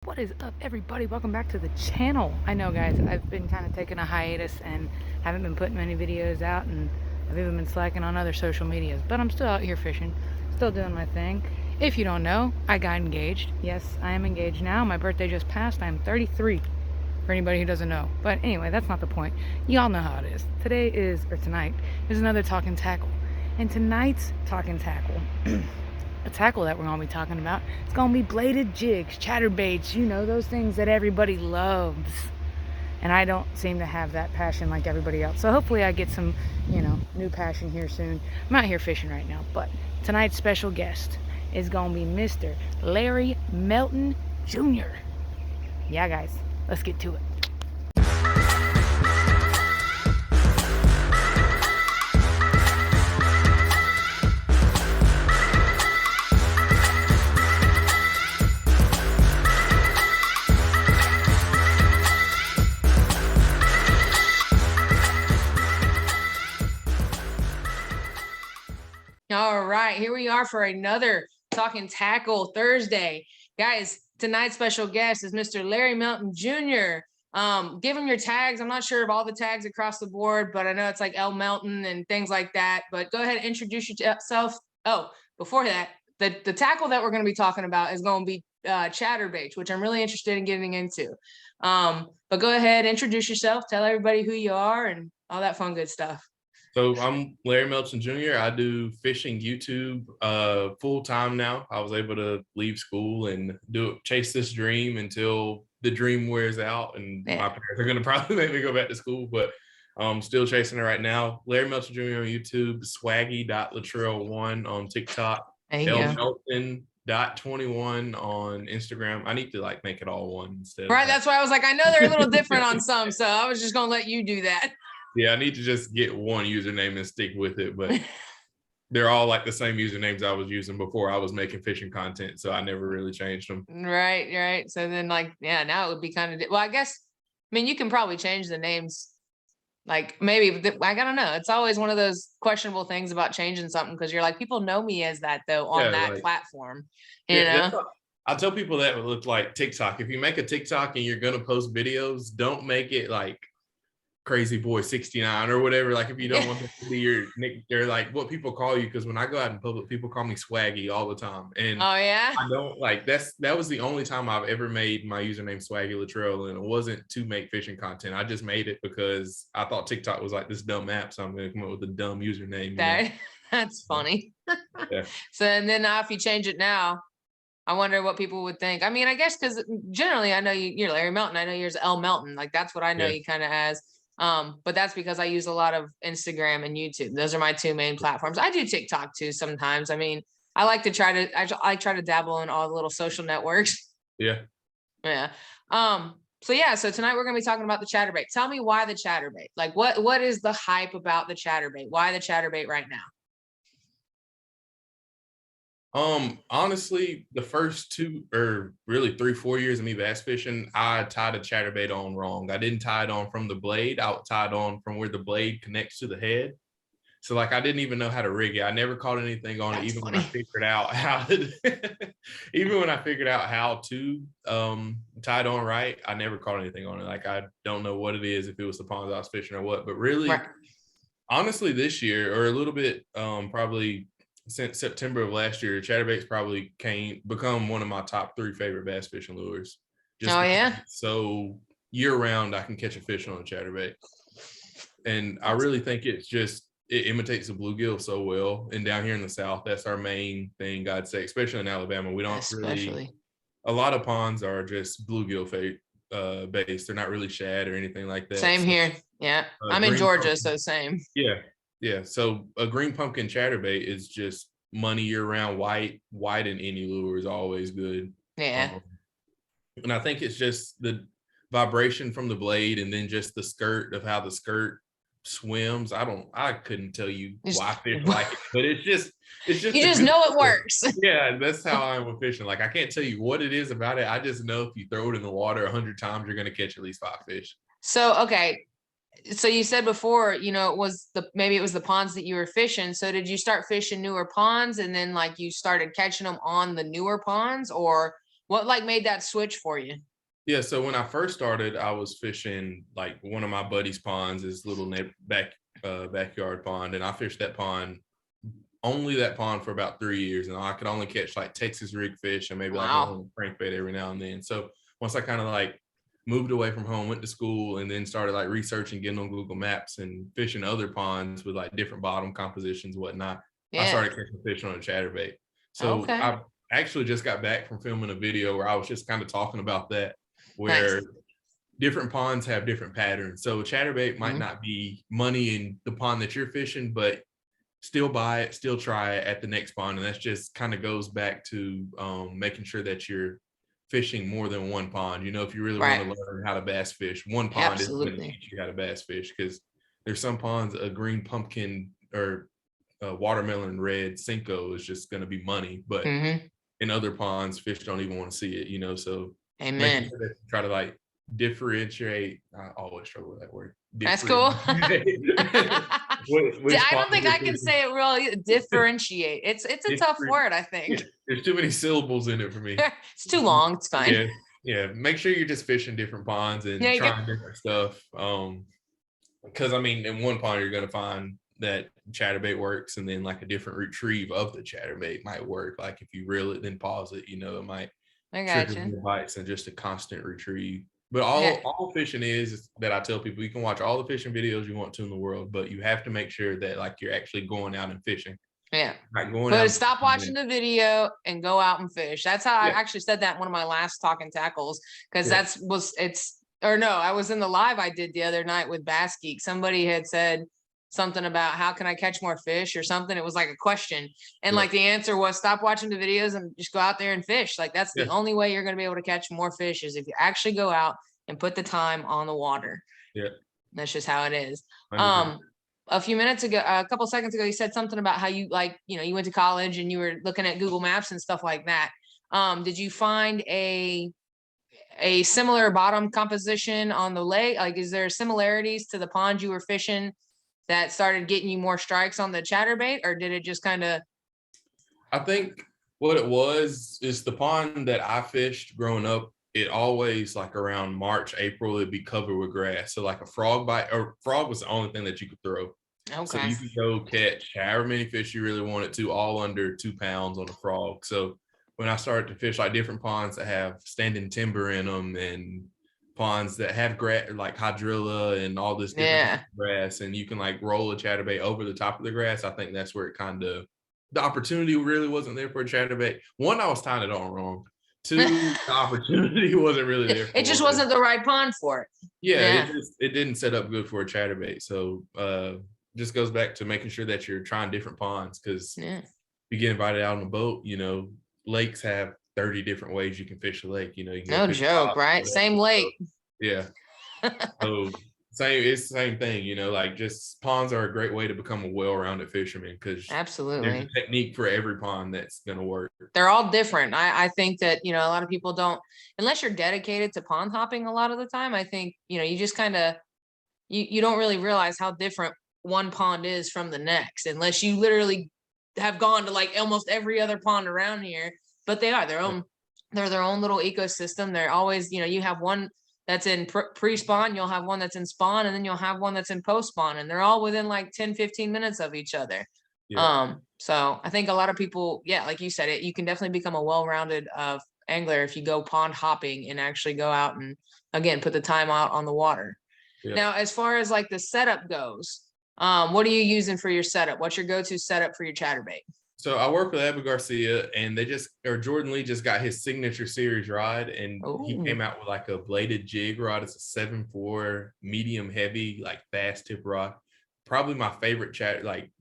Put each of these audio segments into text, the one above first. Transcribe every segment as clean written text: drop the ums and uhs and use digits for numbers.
What is up, everybody? Welcome back to the channel. I know, guys, I've been kind of taking a hiatus and haven't been putting many videos out, and I've even been slacking on other social medias, but I'm still out here fishing, still doing my thing. If you don't know, I got engaged. Yes, I am engaged now. My birthday just passed. I'm 33, for anybody who doesn't know. But anyway, that's not the point. Y'all know how it is. Tonight is another Talkin Tackle. And tonight's Talkin Tackle a tackle that we're going to be talking about. It's going to be bladed jigs, chatterbaits, you know, those things that everybody loves. And I don't seem to have that passion like everybody else. So hopefully I get some, new passion here soon. I'm out here fishing right now, but tonight's special guest is going to be Mr. Larry Melton Jr. Yeah, guys, let's get to it. All right, here we are for another Talkin Tackle Thursday. Guys, tonight's special guest is Mr. Larry Melton Jr. Give him your tags. I'm not sure of all the tags across the board, but I know it's like L Melton and things like that. But go ahead and introduce yourself. Oh, before that, the tackle that we're going to be talking about is going to be Chatterbaits, which I'm really interested in getting into. But go ahead, introduce yourself, tell everybody who you are and all that fun good stuff. So I'm Larry Melton Jr. I do fishing YouTube full time now. I was able to leave school and chase this dream until the dream wears out, and my parents are going to probably make me go back to school, but I'm still chasing it right now. Larry Melton Jr. on YouTube, swaggy.latrell1 on TikTok, lmelton.21 on Instagram. I need to make it all one instead. Right, that's why I was like, I know they're a little different on some, so I was just gonna let you do that. Yeah, I need to just get one username and stick with it, but they're all like the same usernames I was using before I was making fishing content, so I never really changed them. Right. So then, now it would be kind of well. I guess, you can probably change the names. Maybe I don't know. It's always one of those questionable things about changing something because you're like, people know me as that though on that platform. You know. I tell people that would look like TikTok. If you make a TikTok and you're gonna post videos, don't make it like Crazy Boy 69 or whatever. Like, if you don't want them to be your nick, they're like what people call you, because when I go out in public, people call me Swaggy all the time. And I don't like that was the only time I've ever made my username Swaggy Latrell, and it wasn't to make fishing content. I just made it because I thought TikTok was like this dumb app, so I'm gonna come up with a dumb username. That's funny. Yeah. So and then now if you change it now, I wonder what people would think. I mean, I guess because generally I know you're Larry Melton. I know yours L Melton. Like that's what I know you kind of as. But that's because I use a lot of Instagram and YouTube. Those are my two main platforms. I do TikTok too sometimes. I mean, I like to try to dabble in all the little social networks. Yeah. So tonight we're gonna be talking about the Chatterbait. Tell me why the Chatterbait. Like what is the hype about the Chatterbait? Why the Chatterbait right now? Honestly, the first 2 or really 3-4 years of me bass fishing, I tied a chatterbait on wrong. I didn't tie it on from the blade. I tied on from where the blade connects to the head. So I didn't even know how to rig it. I never caught anything on it, even when I figured out how to tie it on right. I never caught anything on it. Like, I don't know what it is, if it was the ponds I was fishing or what, but really, honestly, this year, or a little bit, probably since September of last year, chatterbaits probably become one of my top 3 favorite bass fishing lures. So year round, I can catch a fish on a chatterbait, and I really think it imitates the bluegill so well. And down here in the South, that's our main thing, I'd say, especially in Alabama. We don't really. A lot of ponds are just bluegill based. They're not really shad or anything like that. Same here. Yeah, I'm in Georgia, so same. Yeah. So a green pumpkin chatterbait is just money year round. White in any lure is always good. Yeah. And I think it's just the vibration from the blade, and then just the skirt of how the skirt swims. I couldn't tell you why fish like it, but it's just you just know it works. Yeah, that's how I am with fishing. Like, I can't tell you what it is about it. I just know if you throw it in the water 100 times, you're going to catch at least 5 fish. So okay, so you said before, maybe it was the ponds that you were fishing. So did you start fishing newer ponds and then you started catching them on the newer ponds, or What like made that switch for you? Yeah, so when I first started, I was fishing like one of my buddy's ponds, his little backyard pond, and I fished that pond, only that pond, for about 3 years, and I could only catch like Texas rig fish and maybe like Wow. one crankbait every now and then. So once I kind of like moved away from home, went to school, and then started like researching, getting on Google Maps and fishing other ponds with like different bottom compositions, whatnot, I Yeah. started catching fish on a chatterbait. So Okay. I actually just got back from filming a video where I was just kind of talking about that, where Nice. different ponds have different patterns. So chatterbait might not be money in the pond that you're fishing, but still buy it, still try it at the next pond. And that's just kind of goes back to making sure that you're fishing more than one pond. You know, if you really want to learn how to bass fish, one pond isn't going to teach you how to bass fish, because there's some ponds, a green pumpkin or a watermelon red Cinco is just going to be money, but in other ponds, fish don't even want to see it, you know. So making sure that you try to like differentiate. I always struggle with that word. That's cool. I don't think I can say it really. Differentiate. It's a tough word, I think. There's too many syllables in it for me. It's too long. It's fine. Yeah. Make sure you're just fishing different ponds and trying different stuff. Because I mean, in one pond you're gonna find that chatterbait works, and then like a different retrieve of the chatterbait might work. Like if you reel it, then pause it, you know, it might trigger more bites than just a constant retrieve. But all fishing is that I tell people, you can watch all the fishing videos you want to in the world, but you have to make sure that like you're actually going out and fishing. Yeah. Not going but out stop watching the video and go out and fish. That's how I actually said that in one of my last Talkin Tackles, because I was in the live I did the other night with Bass Geek. Somebody had said something about how can I catch more fish or something. It was like a question. And like the answer was stop watching the videos and just go out there and fish. Like that's the only way you're going to be able to catch more fish is if you actually go out and put the time on the water. Yeah. That's just how it is. A few minutes ago, a couple seconds ago, you said something about how you you went to college and you were looking at Google Maps and stuff like that. Did you find a similar bottom composition on the lake? Like, is there similarities to the pond you were fishing that started getting you more strikes on the chatterbait, or did it just kind of? I think what it was is the pond that I fished growing up, it always like around March, April, it'd be covered with grass. So like a frog bite, or frog was the only thing that you could throw. Okay. So you could go catch however many fish you really wanted to, all under 2 pounds on a frog. So when I started to fish like different ponds that have standing timber in them and ponds that have grass like hydrilla and all this different grass, and you can like roll a chatterbait over the top of the grass, I think that's where it kind of, the opportunity really wasn't there for a chatterbait. One, I was tying it on wrong. Two, the opportunity wasn't really there. It just wasn't the right pond for it. It didn't set up good for a chatterbait. So just goes back to making sure that you're trying different ponds, because you get invited out on a boat, you know, lakes have 30 different ways you can fish a lake, you know. You no joke, right? Same lake. Yeah. So it's the same thing, you know, like just ponds are a great way to become a well-rounded fisherman, because there's a technique for every pond that's going to work. They're all different. I think that, you know, a lot of people don't, unless you're dedicated to pond hopping a lot of the time, I think, you know, you just kind of, you don't really realize how different one pond is from the next, unless you literally have gone to like almost every other pond around here. But they are their own, they're their own little ecosystem. They're always, you know, you have one that's in pre-spawn, you'll have one that's in spawn, and then you'll have one that's in post-spawn, and they're all within like 10-15 minutes of each other. So I think a lot of people, like you said, you can definitely become a well-rounded angler if you go pond hopping and actually go out and again put the time out on the water. Now, as far as like the setup goes, what are you using for your setup? What's your go-to setup for your chatterbait? So I work with Abby Garcia, and Jordan Lee just got his signature series rod, and he came out with like a bladed jig rod. It's a 7.4 medium heavy, like fast tip rod. Probably my favorite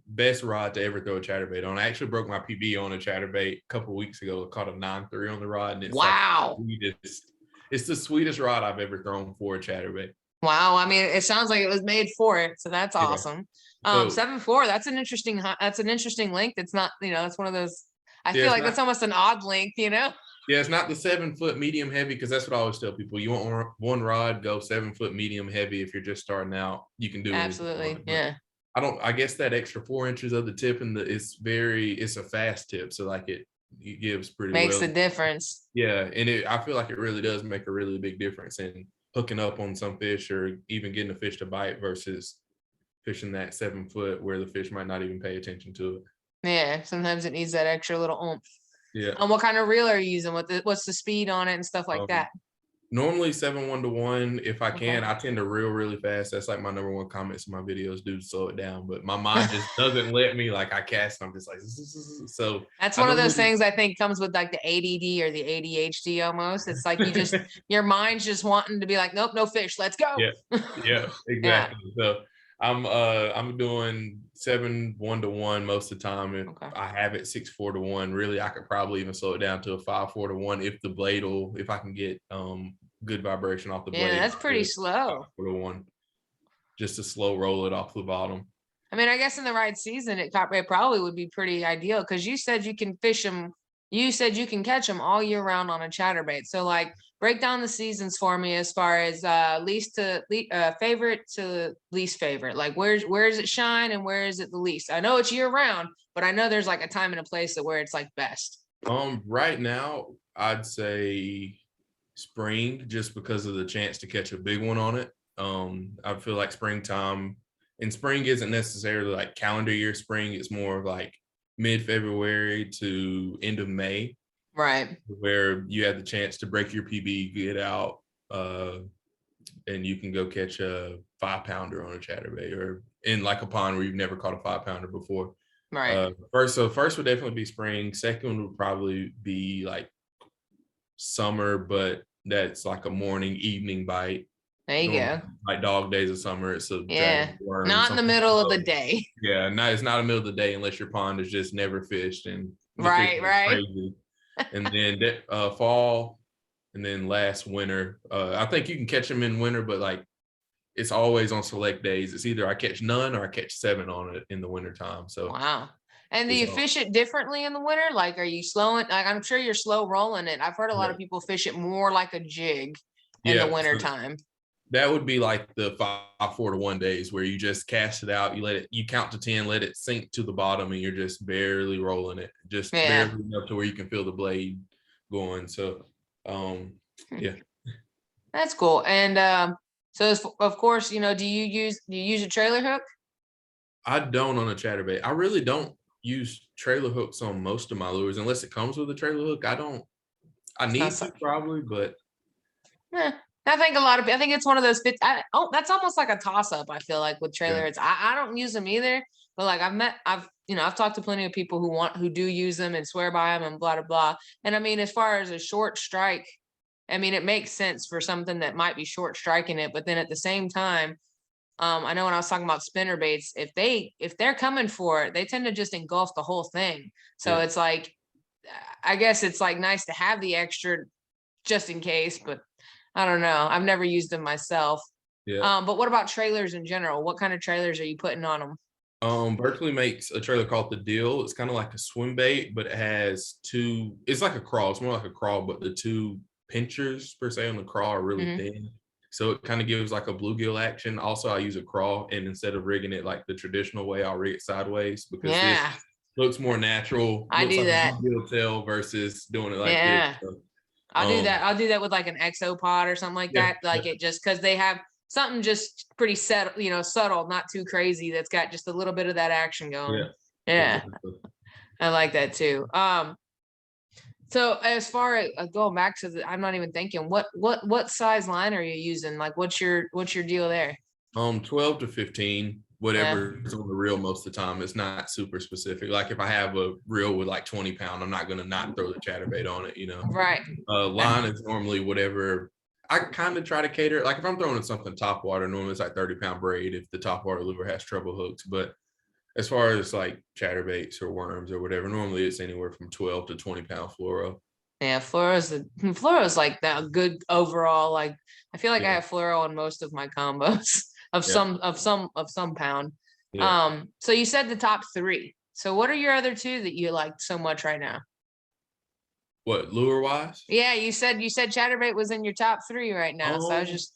best rod to ever throw a chatterbait on. I actually broke my PB on a chatterbait a couple of weeks ago. I caught a 9.3 on the rod, and it's it's the sweetest rod I've ever thrown for a chatterbait. Wow. I mean, it sounds like it was made for it. So that's awesome. 7.4, that's an interesting length. It's not, you know, it's one of those, I feel like that's almost an odd length, you know? Yeah, it's not the 7-foot medium heavy, because that's what I always tell people. You want one rod, go 7-foot medium heavy. If you're just starting out, you can do it. Absolutely. Yeah. I guess that extra 4 inches of the tip it's a fast tip. So like gives pretty Makes well. the difference. Yeah, and I feel like it really does make a really big difference in hooking up on some fish or even getting a fish to bite versus fishing that 7 foot where the fish might not even pay attention to it. Yeah, sometimes it needs that extra little oomph. Yeah. What kind of reel are you using? What's the speed on it and stuff like that? Normally 7-1-1. If I can, Okay. I tend to reel really fast. That's like my number one comments in my videos, do slow it down. But my mind just doesn't let me. Like I cast, I'm just like, so That's I one of those normally, things I think comes with like the ADD or the ADHD almost. It's like you just your mind's just wanting to be like, nope, no fish, let's go. yeah, exactly. So I'm doing 7-1-1 most of the time. If I have it 6-4-1, really I could probably even slow it down to a 5-4-1 if the blade if I can get good vibration off the blade. Yeah, that's pretty slow. 5-4-1, just to slow roll it off the bottom. I mean, I guess in the right season, it probably would be pretty ideal because you said you can fish them. You said you can catch them all year round on a chatterbait. So, like, break down the seasons for me as far as favorite to least favorite. Like, where does it shine and where is it the least? I know it's year round, but I know there's like a time and a place where it's like best. Right now, I'd say spring, just because of the chance to catch a big one on it. I feel like springtime, and spring isn't necessarily like calendar year spring. It's more like mid-February to end of May, right? Where you have the chance to break your PB, get out, and you can go catch a 5-pounder on a chatterbait or in like a pond where you've never caught a 5-pounder before. Right. First would definitely be spring. Second would probably be like summer, but that's like a morning, evening bite. There you go. Like dog days of summer, it's a worm, not in the middle of the day. Yeah, it's not a middle of the day unless your pond is just never fished and right. Crazy. And then fall, and then last winter. I think you can catch them in winter, but like it's always on select days. It's either I catch none or I catch 7 on it in the winter time. So wow. And do you fish it differently in the winter? Like, are you slowing? Like, I'm sure you're slow rolling it. I've heard a lot of people fish it more like a jig in the winter time. That would be like the 5-4-1 days where you just cast it out. You count to 10, let it sink to the bottom, and you're just barely rolling it, just barely enough to where you can feel the blade going. So, yeah, that's cool. And so of course, do you use a trailer hook? I don't on a chatterbait. I really don't use trailer hooks on most of my lures unless it comes with a trailer hook. I need to probably, but I think it's one of those fits. That's almost like a toss up. I feel like with trailer, I don't use them either, but like I've talked to plenty of people who do use them and swear by them and blah blah blah. And I mean, as far as a short strike, I mean, it makes sense for something that might be short striking it, but then at the same time, I know when I was talking about spinner baits, if they're coming for it, they tend to just engulf the whole thing. So it's like, I guess it's like nice to have the extra just in case, but I don't know. I've never used them myself. Yeah. But what about trailers in general? What kind of trailers are you putting on them? Berkeley makes a trailer called the Deal. It's kind of like a swim bait, but it has it's like a crawl. It's more like a crawl, but the 2 pinchers per se on the crawl are really thin. So it kind of gives like a bluegill action. Also, I use a crawl, and instead of rigging it like the traditional way, I'll rig it sideways because this looks more natural. I do that. A bluegill tail versus doing it like this. So, I'll do that. I'll do that with like an Exo pod or something like that. Like it just because they have something just pretty subtle, not too crazy. That's got just a little bit of that action going. Yeah. I like that too. So as far as going back to I'm not even thinking what size line are you using? Like what's your deal there? 12 to 15, whatever is on the reel most of the time. It's not super specific. Like if I have a reel with like 20 pound, I'm not going to not throw the chatterbait on it, Right. Line is normally whatever. I kind of try to cater. Like if I'm throwing in something top water, normally it's like 30-pound braid if the top water lure has treble hooks. But as far as like chatterbaits or worms or whatever, normally it's anywhere from 12 to 20-pound fluoro. Yeah, fluoro's like that good overall. Like I feel like I have fluoro on most of my combos of some pound. So you said the top 3. So what are your other 2 that you like so much right now? What, lure wise? Yeah, you said chatterbait was in your top 3 right now. So I was just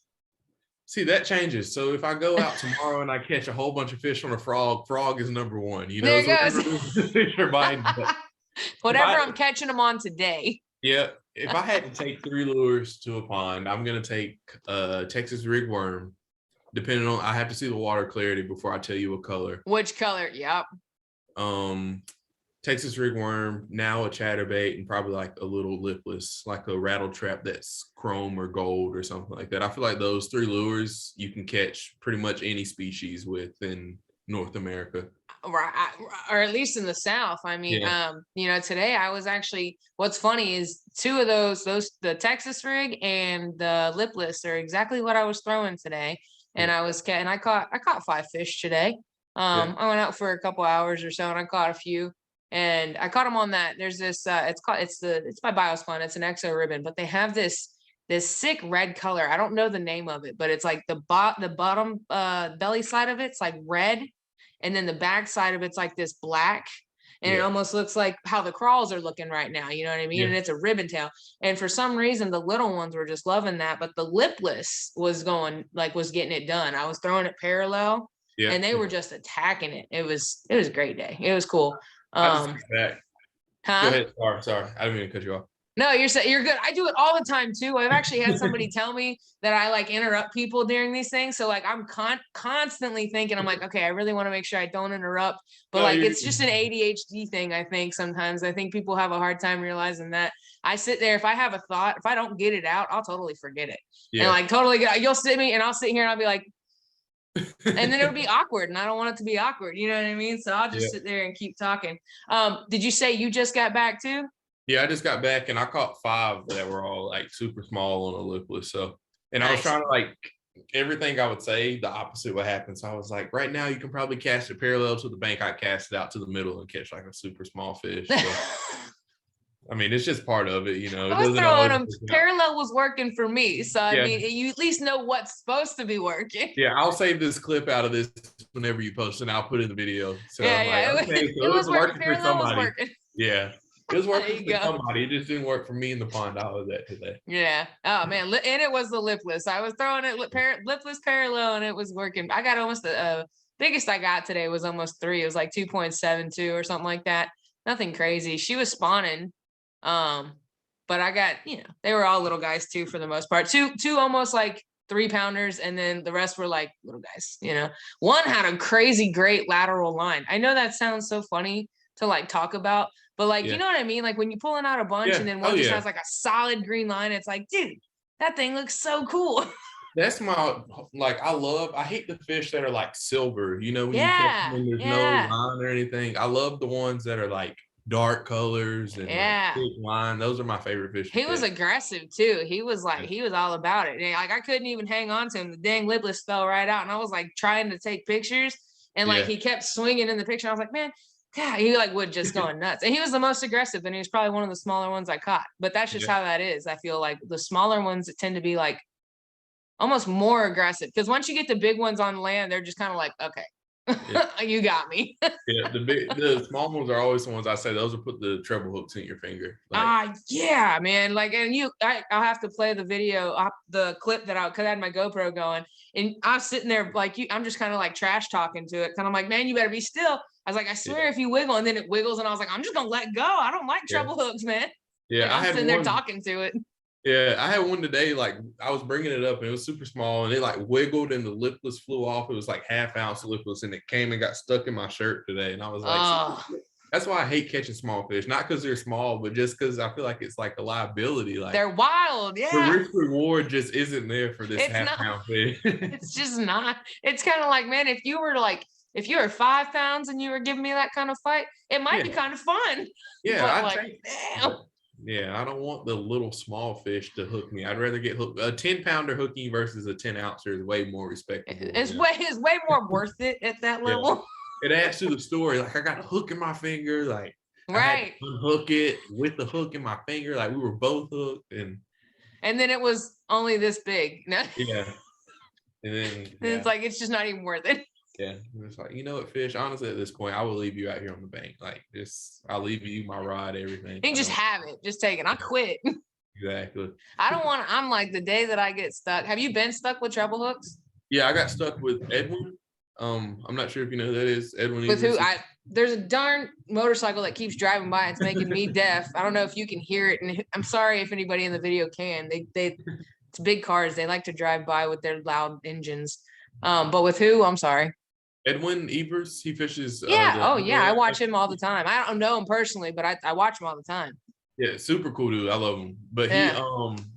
see that changes. So if I go out tomorrow and I catch a whole bunch of fish on a frog is number 1. There it goes. Fish are biting. Whatever I'm catching them on today. Yeah, if I had to take 3 lures to a pond, I'm gonna take Texas rig worm. Depending on, I have to see the water clarity before I tell you what color. Which color? Yep. Texas rig worm, now a chatterbait, and probably like a little lipless, like a rattle trap that's chrome or gold or something like that. I feel like those 3 lures you can catch pretty much any species with in North America. Right, or at least in the South. I mean, you know, today I was actually, what's funny is 2 of those, the Texas rig and the lipless are exactly what I was throwing today. And I caught 5 fish today. I went out for a couple hours or so and I caught a few. And I caught them on that. There's this, it's by Biospun. It's an Exo Ribbon, but they have this sick red color. I don't know the name of it, but it's like the bottom belly side of it's like red, and then the back side of it's like this black, and it almost looks like how the crawls are looking right now. You know what I mean? And it's a ribbon tail. And for some reason, the little ones were just loving that, but the lipless was getting it done. I was throwing it parallel, and they were just attacking it. It was a great day. It was cool. Go ahead. Sorry. I didn't mean to cut you off. No, you're good. I do it all the time too. I've actually had somebody tell me that I like interrupt people during these things. So like I'm constantly thinking, I'm like, okay, I really want to make sure I don't interrupt. But like it's just an ADHD thing, I think sometimes. I think people have a hard time realizing that. I sit there, if I have a thought, if I don't get it out, I'll totally forget it. And like totally get, you'll sit me and I'll sit here and I'll be like, and then it'll be awkward, and I don't want it to be awkward. You know what I mean? So I'll just sit there and keep talking. Did you say you just got back too? Yeah, I just got back and I caught 5 that were all like super small on a lipless. So, and I was trying to like everything I would say, the opposite would happen. So I was like, right now you can probably cast it parallel to the bank. I cast it out to the middle and catch like a super small fish. So, I mean, it's just part of it, you know. I was throwing them. Parallel was working for me. So, I mean, you at least know what's supposed to be working. Yeah, I'll save this clip out of this whenever you post it, and I'll put it in the video. So I'm like, okay, so it was working for somebody. Yeah. It was working for somebody. It just didn't work for me in the pond. I was at today. Yeah. Oh, man. And it was the lipless. I was throwing it lipless parallel, and it was working. I got almost the biggest I got today was almost 3. It was like 2.72 or something like that. Nothing crazy. She was spawning. But I got, you know, they were all little guys too, for the most part. Two almost like 3-pounders, and then the rest were like little guys, you know. One had a crazy great lateral line. I know that sounds so funny to like talk about, but like, you know what I mean? Like when you're pulling out a bunch and then one just has like a solid green line, it's like, dude, that thing looks so cool. That's my, like, I hate the fish that are like silver, you know, when you catch them and there's no line or anything. I love the ones that are like dark colors and like big line. Those are my favorite fish. He was aggressive too. He was like, he was all about it. And like I couldn't even hang on to him. The dang lipless fell right out, and I was like trying to take pictures, and like he kept swinging in the picture. I was like, man, God, he like would just going nuts. And he was the most aggressive, and he was probably one of the smaller ones I caught. But that's just how that is. I feel like the smaller ones that tend to be like almost more aggressive, because once you get the big ones on land, they're just kind of like, okay. You got me. The small ones are always the ones I say, those will put the treble hooks in your finger. Yeah, man. Like, and I'll have to play the video, the clip that because I had my GoPro going, and I was sitting there like I'm just kind of like trash talking to it, kind of like, man, you better be still. I was like, I swear, if you wiggle, and then it wiggles, and I was like, I'm just gonna let go. I don't like treble hooks, man. Yeah, I'm sitting there talking to it. Yeah, I had one today, like I was bringing it up and it was super small, and it like wiggled and the lipless flew off. It was like 1/2 ounce lipless, and it came and got stuck in my shirt today. And I was like, that's why I hate catching small fish. Not because they're small, but just because I feel like it's like a liability. Like they're wild. Yeah. The risk reward just isn't there for this 1/2 pound fish. It's just not. It's kind of like, man, if you were 5 pounds and you were giving me that kind of fight, it might be kind of fun. Yeah, I don't want the little small fish to hook me. I'd rather get hooked. A 10-pounder hooking versus a 10-ouncer is way more respectable. It's way more worth it at that level. It adds to the story. Like I got a hook in my finger, like I had to unhook it with the hook in my finger. Like we were both hooked, and then it was only this big. No. Yeah. And then it's like it's just not even worth it. Yeah, it's like, you know what, fish, honestly, at this point, I will leave you out here on the bank. Like, I'll leave you my rod, everything. You can just have it. Just take it. I quit. Exactly. I'm like, the day that I get stuck. Have you been stuck with treble hooks? Yeah, I got stuck with Edwin. I'm not sure if you know who that is. Edwin. With who? there's a darn motorcycle that keeps driving by. It's making me deaf. I don't know if you can hear it, and I'm sorry if anybody in the video can. It's big cars. They like to drive by with their loud engines. But with who? I'm sorry. Edwin Evers, he fishes. Yeah. Oh, yeah. I watch him all the time. I don't know him personally, but I watch him all the time. Yeah, super cool dude. I love him. But Yeah.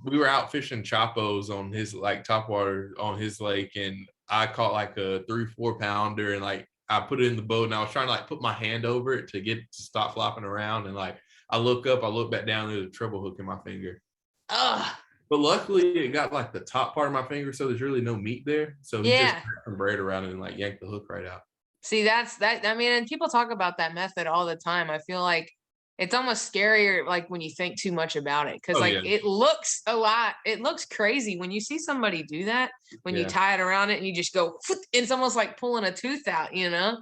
we were out fishing Chapos on his like topwater on his lake, and I caught like a 3-4 pounder, and like I put it in the boat, and I was trying to like put my hand over it to get it to stop flopping around, and like I look up, I look back down, there's a treble hook in my finger. Ugh. But luckily, it got like the top part of my finger, so there's really no meat there. So he just wrapped some braid around it and like yanked the hook right out. See, that's that. I mean, and people talk about that method all the time. I feel like it's almost scarier, like when you think too much about it, because it looks a lot. It looks crazy when you see somebody do that. When you tie it around it and you just go, it's almost like pulling a tooth out, you know.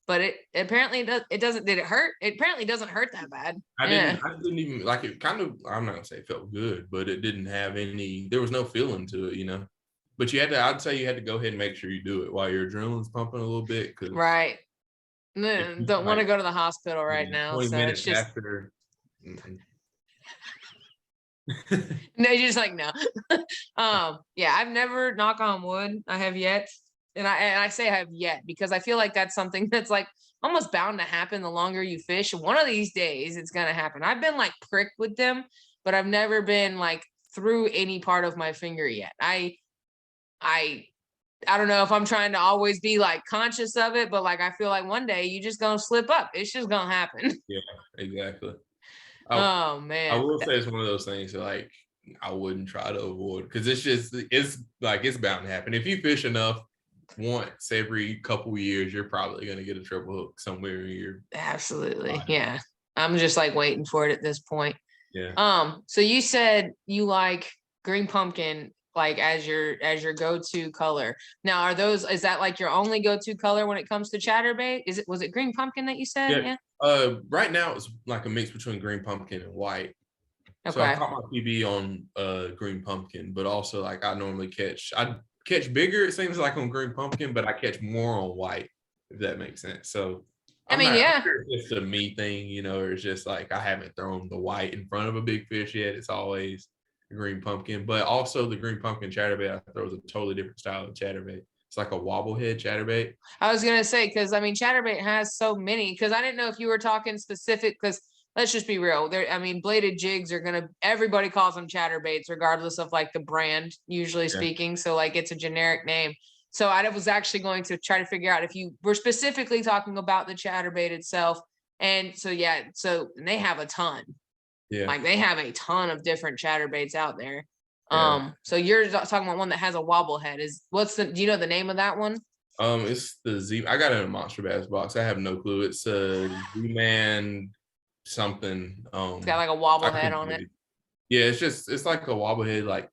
But it apparently does. It doesn't. Did it hurt? It apparently doesn't hurt that bad. I didn't even like it. Kind of. I'm not gonna say it felt good, but it didn't have any. There was no feeling to it, you know. But you had to. I'd say you had to go ahead and make sure you do it while your adrenaline's pumping a little bit. Right. Don't want to go to the hospital right now. 20 so minutes it's just after. no, you're just like no. Yeah, I've never, knock on wood, I have yet. And I say I have yet because I feel like that's something that's like almost bound to happen the longer you fish. One of these days it's gonna happen. I've been like pricked with them, but I've never been like through any part of my finger yet. I don't know if I'm trying to always be like conscious of it, but like I feel like one day you just gonna slip up. It's just gonna happen. Yeah, exactly. Oh man. I will say it's one of those things that like I wouldn't try to avoid because it's bound to happen. If you fish enough once every couple years, you're probably gonna get a triple hook somewhere in your absolutely body. Yeah. I'm just like waiting for it at this point. Yeah. So you said you like green pumpkin like as your go-to color. Now is that like your only go-to color when it comes to chatterbait? Was it green pumpkin that you said? Yeah. Right now it's like a mix between green pumpkin and white. Okay. So I caught my PB on green pumpkin, but also like I catch bigger, it seems like, on green pumpkin, but I catch more on white, if that makes sense. So I'm sure it's just a me thing, you know, or it's just like I haven't thrown the white in front of a big fish yet. It's always green pumpkin, but also the green pumpkin chatterbait I throw is a totally different style of chatterbait. It's like a wobblehead chatterbait. I was gonna say, because I mean chatterbait has so many, because I didn't know if you were talking specific, because let's just be real. I mean, bladed jigs are everybody calls them chatterbaits, regardless of like the brand, usually speaking. So like it's a generic name. So I was actually going to try to figure out if you were specifically talking about the chatterbait itself. And so and they have a ton. Yeah. Like they have a ton of different chatterbaits out there. Yeah. So you're talking about one that has a wobble head. Do you know the name of that one? It's the Z. I got it in a Monster Bass box. I have no clue. It's a ZMan something. It's got like a wobble head on it. Yeah, it's like a wobble head. Like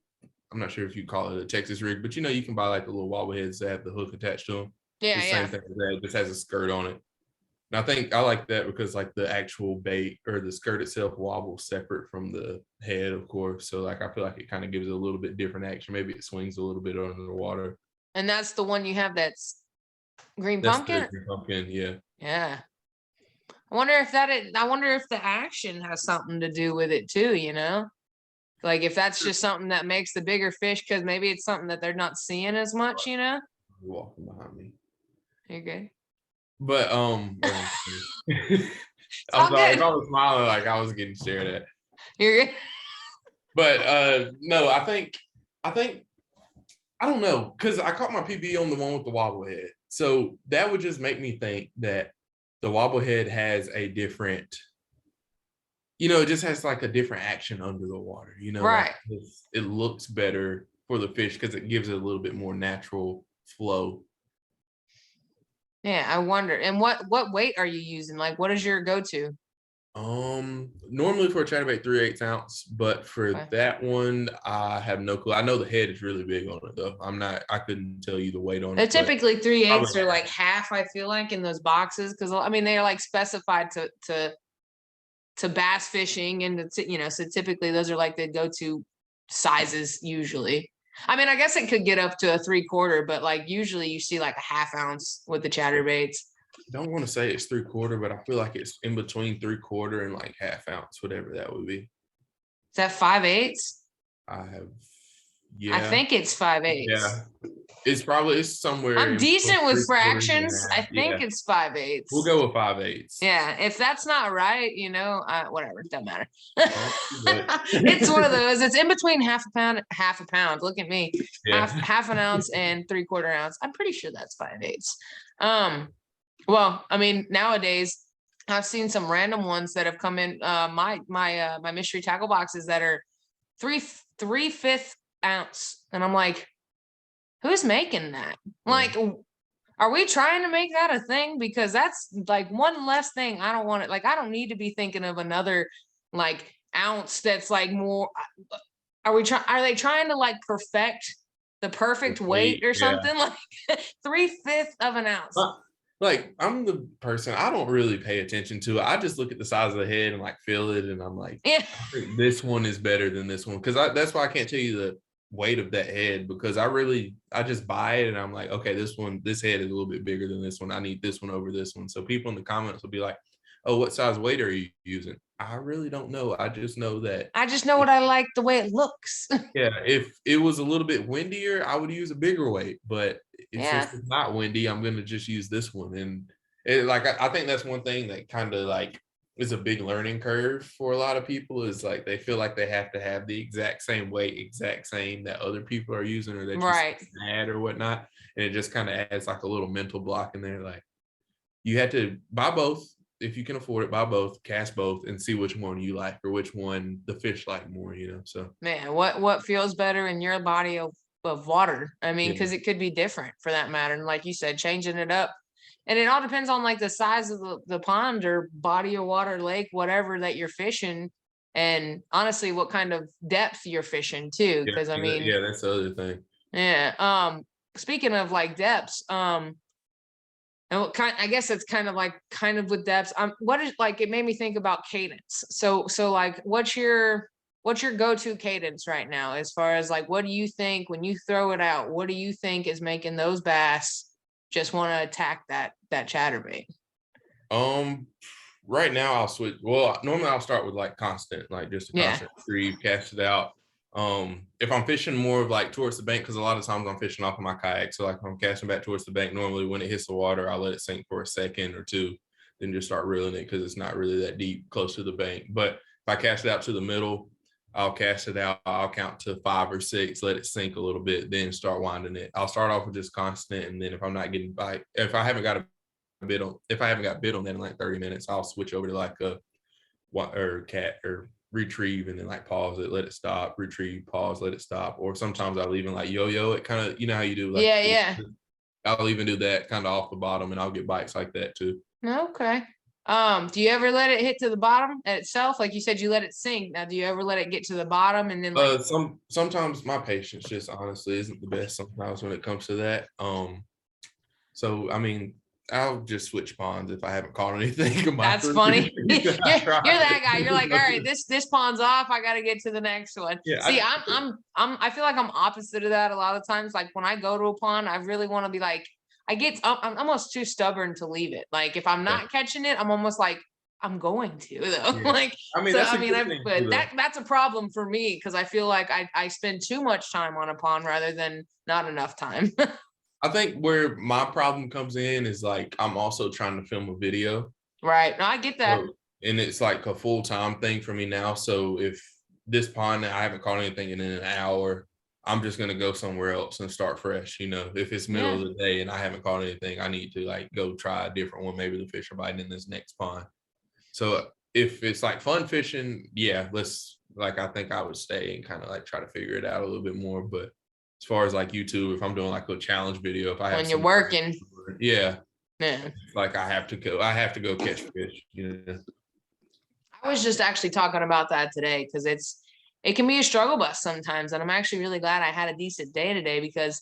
I'm not sure if you call it a Texas rig, but you know you can buy like the little wobble heads that have the hook attached to them. Yeah, Same thing as that. It just has a skirt on it. And I think I like that because like the actual bait or the skirt itself wobbles separate from the head, of course. So like I feel like it kind of gives it a little bit different action. Maybe it swings a little bit under the water. And that's the one you have that's green pumpkin? Green pumpkin, yeah. Yeah. I wonder if the action has something to do with it too, you know? Like if that's just something that makes the bigger fish, because maybe it's something that they're not seeing as much, you know? You're walking behind me. You're good. But I'm sorry, if I was smiling like I was getting stared at. You're good. But no, I think I don't know, because I caught my PB on the one with the wobble head. So that would just make me think that the wobble head has a different, you know, it just has like a different action under the water, you know, right? Like it looks better for the fish because it gives it a little bit more natural flow. Yeah, I wonder. And what weight are you using? Like, what is your go-to? Normally for a chatterbait 3/8 ounce, but for that one, I have no clue. I know the head is really big on it though. I couldn't tell you the weight on it. They're typically 3/8 or like half, I feel like, in those boxes, because I mean they're like specified to bass fishing, and you know, so typically those are like the go-to sizes usually. I mean, I guess it could get up to a 3/4, but like usually you see like a 1/2 ounce with the chatterbaits. don't want to say it's 3/4, but I feel like it's in between 3/4 and like 1/2 ounce, whatever that would be. Is that 5/8? I have, I yeah, think it's 5/8. yeah. It's somewhere I'm in between decent with 3/4 and fractions. I 1/2. think Yeah, it's 5/8. we'll go with 5/8. Yeah, if that's not right, you know, whatever, it doesn't matter. But It's one of those. It's in between half a pound. Look at me, yeah. half an ounce and 3/4 ounce. I'm pretty sure that's 5/8. Well, I mean, nowadays I've seen some random ones that have come in my mystery tackle boxes that are 3/5 ounce, and I'm like, who's making that? Like, are we trying to make that a thing? Because that's like one less thing. I don't want it. Like, I don't need to be thinking of another like ounce that's like more. Are they trying to like perfect the perfect weight or something? Like 3/5 of an ounce. Like, I'm the person, I don't really pay attention to it. I just look at the size of the head and like feel it, and I'm like, Yeah. I think this one is better than this one, because that's why I can't tell you the weight of that head, because I just buy it and I'm like, okay, this head is a little bit bigger than this one. I need this one over this one. So people in the comments will be like, oh, what size weight are you using? I really don't know. I just know that what I like, the way it looks. yeah, if it was a little bit windier, I would use a bigger weight. But since it's not windy, I'm going to just use this one. And I think that's one thing that kind of like is a big learning curve for a lot of people, is like they feel like they have to have the exact same weight, exact same that other people are using, or that you add or whatnot. And it just kind of adds like a little mental block in there. Like, you had to buy both. If you can afford it, buy both, cast both, and see which one you like or which one the fish like more, you know. So man, what feels better in your body of water? I mean, because it could be different for that matter. And like you said, changing it up. And it all depends on like the size of the pond or body of water, lake, whatever that you're fishing. And honestly, what kind of depth you're fishing too. Because I mean, that's the other thing. Yeah. Speaking of like depths, and I guess it's kind of with depths. What is like? It made me think about cadence. So like, what's your go-to cadence right now? As far as like, what do you think when you throw it out? What do you think is making those bass just want to attack that chatterbait? Right now I'll switch. Well, normally I'll start with like constant, like just a constant retrieve, cast it out. If I'm fishing more of like towards the bank, because a lot of times I'm fishing off of my kayak, so like if I'm casting back towards the bank, normally when it hits the water, I'll let it sink for a second or two, then just start reeling it, because it's not really that deep close to the bank. But if I cast it out to the middle, I'll cast it out, I'll count to 5 or 6, let it sink a little bit, then start winding it. I'll start off with just constant, and then if I'm not getting bite, if I haven't got bit on that in like 30 minutes, I'll switch over to like a cat or retrieve, and then like pause it, let it stop, retrieve, pause, let it stop. Or sometimes I'll even like yo-yo it, kind of, you know how you do like I'll even do that kind of off the bottom, and I'll get bites like that too. Okay. Do you ever let it hit to the bottom itself? Like you said, you let it sink. Now, do you ever let it get to the bottom and then like sometimes my patience just honestly isn't the best sometimes when it comes to that. So I mean, I'll just switch ponds if I haven't caught anything. That's funny. You're that guy. You're like, all right, this pond's off. I got to get to the next one. Yeah, see, I feel like I'm opposite of that a lot of times. Like when I go to a pond, I really want to be like, I'm almost too stubborn to leave it. Like if I'm not catching it, I'm almost like, I'm going to though. Yeah. Like, I mean, but that's a problem for me, because I feel like I spend too much time on a pond rather than not enough time. I think where my problem comes in is like, I'm also trying to film a video. Right. No, I get that. So, and it's like a full-time thing for me now. So if this pond, I haven't caught anything in an hour, I'm just going to go somewhere else and start fresh. You know, if it's middle of the day and I haven't caught anything, I need to like go try a different one. Maybe the fish are biting in this next pond. So if it's like fun fishing, I think I would stay and kind of like try to figure it out a little bit more. But as far as like YouTube, if I'm doing like a challenge video, if I have when you're working, like I have to go catch fish. You know? I was just actually talking about that today, because it can be a struggle bus sometimes, and I'm actually really glad I had a decent day today, because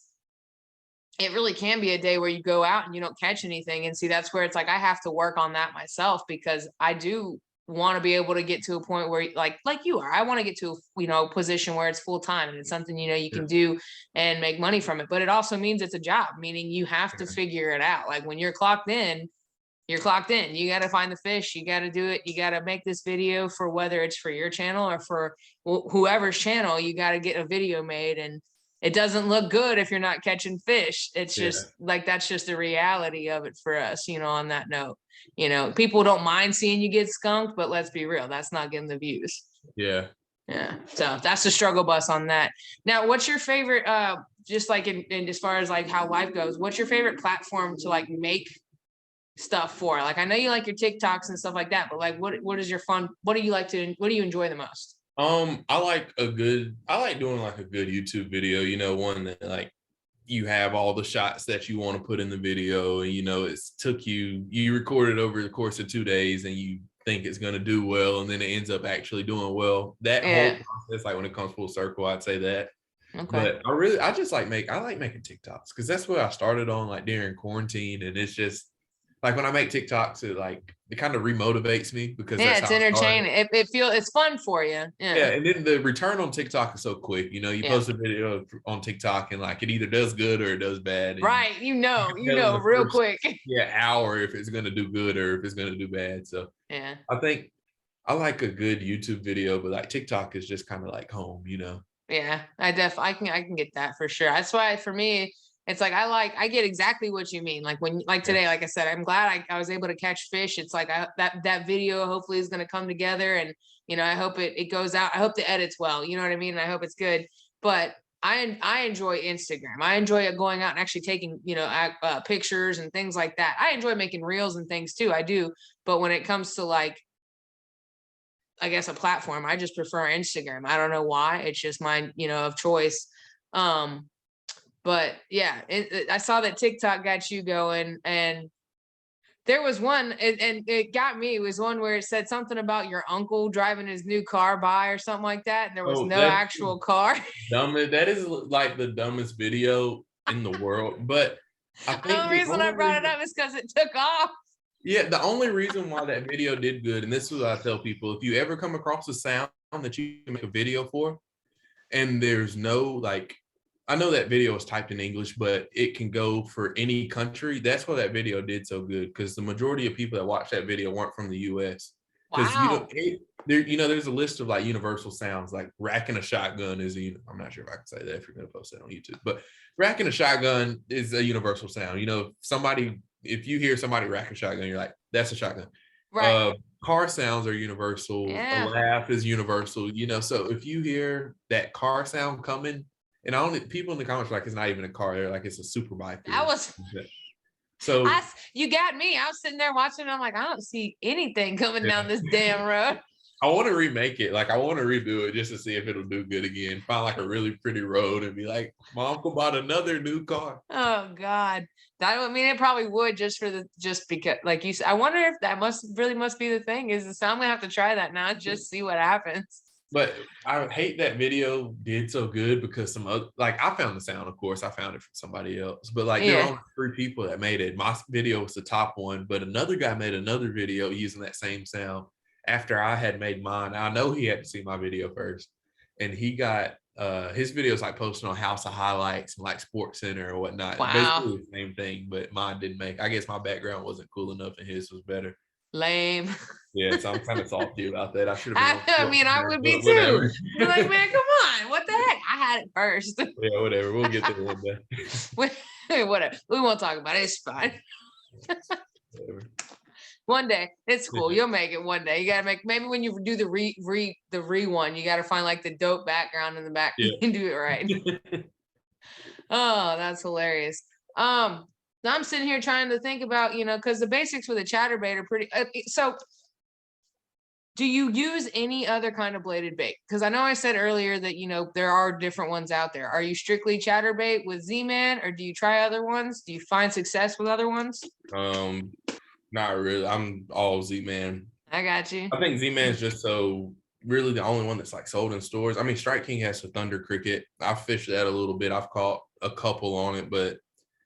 it really can be a day where you go out and you don't catch anything. And see, that's where it's like I have to work on that myself, because I do want to be able to get to a point where like you are, I want to get to a position where it's full time and it's something you can do and make money from it. But it also means it's a job, meaning you have to figure it out. Like when you're clocked in, you're clocked in. You got to find the fish. You got to do it. You got to make this video for whether it's for your channel or for whoever's channel. You got to get a video made, and it doesn't look good if you're not catching fish. It's just like, that's just the reality of it for us, you know, on that note. You know, people don't mind seeing you get skunked, but let's be real, that's not getting the views. Yeah. Yeah. So that's the struggle bus on that. Now, what's your favorite, just like in as far as like how life goes, what's your favorite platform to like make stuff for? Like, I know you like your TikToks and stuff like that, but like, what is your fun? What do you enjoy the most? I like doing like a good YouTube video, you know, one that like you have all the shots that you want to put in the video, and you know, you recorded over the course of 2 days and you think it's going to do well, and then it ends up actually doing well. That whole process, like when it comes full circle, I'd say that. Okay. But I like making TikToks because that's what I started on like during quarantine, and it's just like when I make TikToks, it kind of remotivates me because it's entertaining. It's fun for you. Yeah, and then the return on TikTok is so quick. You know, you post a video on TikTok and like it either does good or it does bad. Right, you know, real quick. Yeah, hour if it's gonna do good or if it's gonna do bad. So yeah, I think I like a good YouTube video, but like TikTok is just kind of like home, you know. Yeah, I can get that for sure. That's why for me, it's like I get exactly what you mean. Like like today, like I said, I'm glad I was able to catch fish. It's like that video hopefully is going to come together, and you know, I hope it goes out. I hope the edit's well. You know what I mean? And I hope it's good. But I enjoy Instagram. I enjoy going out and actually taking, you know, pictures and things like that. I enjoy making reels and things too. I do. But when it comes to like, I guess a platform, I just prefer Instagram. I don't know why. It's just mine, you know, of choice. But yeah, I saw that TikTok got you going, and there was one, and it got me. It was one where it said something about your uncle driving his new car by or something like that, and there was no actual car. That is like the dumbest video in the world. But I think the reason I brought it up is because it took off. Yeah, the only reason why that video did good, and this is what I tell people, if you ever come across a sound that you can make a video for, and there's no like, I know that video is typed in English, but it can go for any country. That's why that video did so good, because the majority of people that watched that video weren't from the US. Because there's a list of like universal sounds, like racking a shotgun is I'm not sure if I can say that if you're going to post that on YouTube, but racking a shotgun is a universal sound. You know, if you hear somebody rack a shotgun, you're like, that's a shotgun. Right. Car sounds are universal. Yeah. A laugh is universal. You know, so if you hear that car sound coming, and people in the comments are like, it's not even a car. They're like, it's a super bike. So you got me. I was sitting there watching. I'm like, I don't see anything coming down this damn road. I want to remake it. Like, I want to redo it just to see if it'll do good again. Find like a really pretty road and be like, my uncle bought another new car. Oh God, it probably would just because, like you said. I wonder if that must be the thing. So I'm gonna have to try that now, just see what happens. But I hate that video did so good because some other, like, I found the sound, of course, I found it from somebody else, but like there were only 3 people that made it. My video was the top one, but another guy made another video using that same sound after I had made mine. I know he had to see my video first, and he got his videos like posted on House of Highlights and like Sports Center or whatnot. Wow. Basically the same thing, but mine didn't make. I guess my background wasn't cool enough and his was better. Lame. Yeah, so I'm kind of salty about that. I should have been. I would be too. You're like, man, come on, what the heck? I had it first. Yeah, whatever. We'll get there one day. Whatever. We won't talk about it. It's fine. Whatever. One day, it's cool. You'll make it one day. You gotta make, maybe when you do the re one, you gotta find like the dope background in the back and do it right. Oh, that's hilarious. I'm sitting here trying to think about, you know, because the basics for the Chatterbait are pretty. So, do you use any other kind of bladed bait? Because I know I said earlier that, you know, there are different ones out there. Are you strictly Chatterbait with ZMan, or do you try other ones? Do you find success with other ones? Not really. I'm all ZMan. I got you. I think ZMan is just really the only one that's like sold in stores. I mean, Strike King has the Thunder Cricket. I've fished that a little bit. I've caught a couple on it, but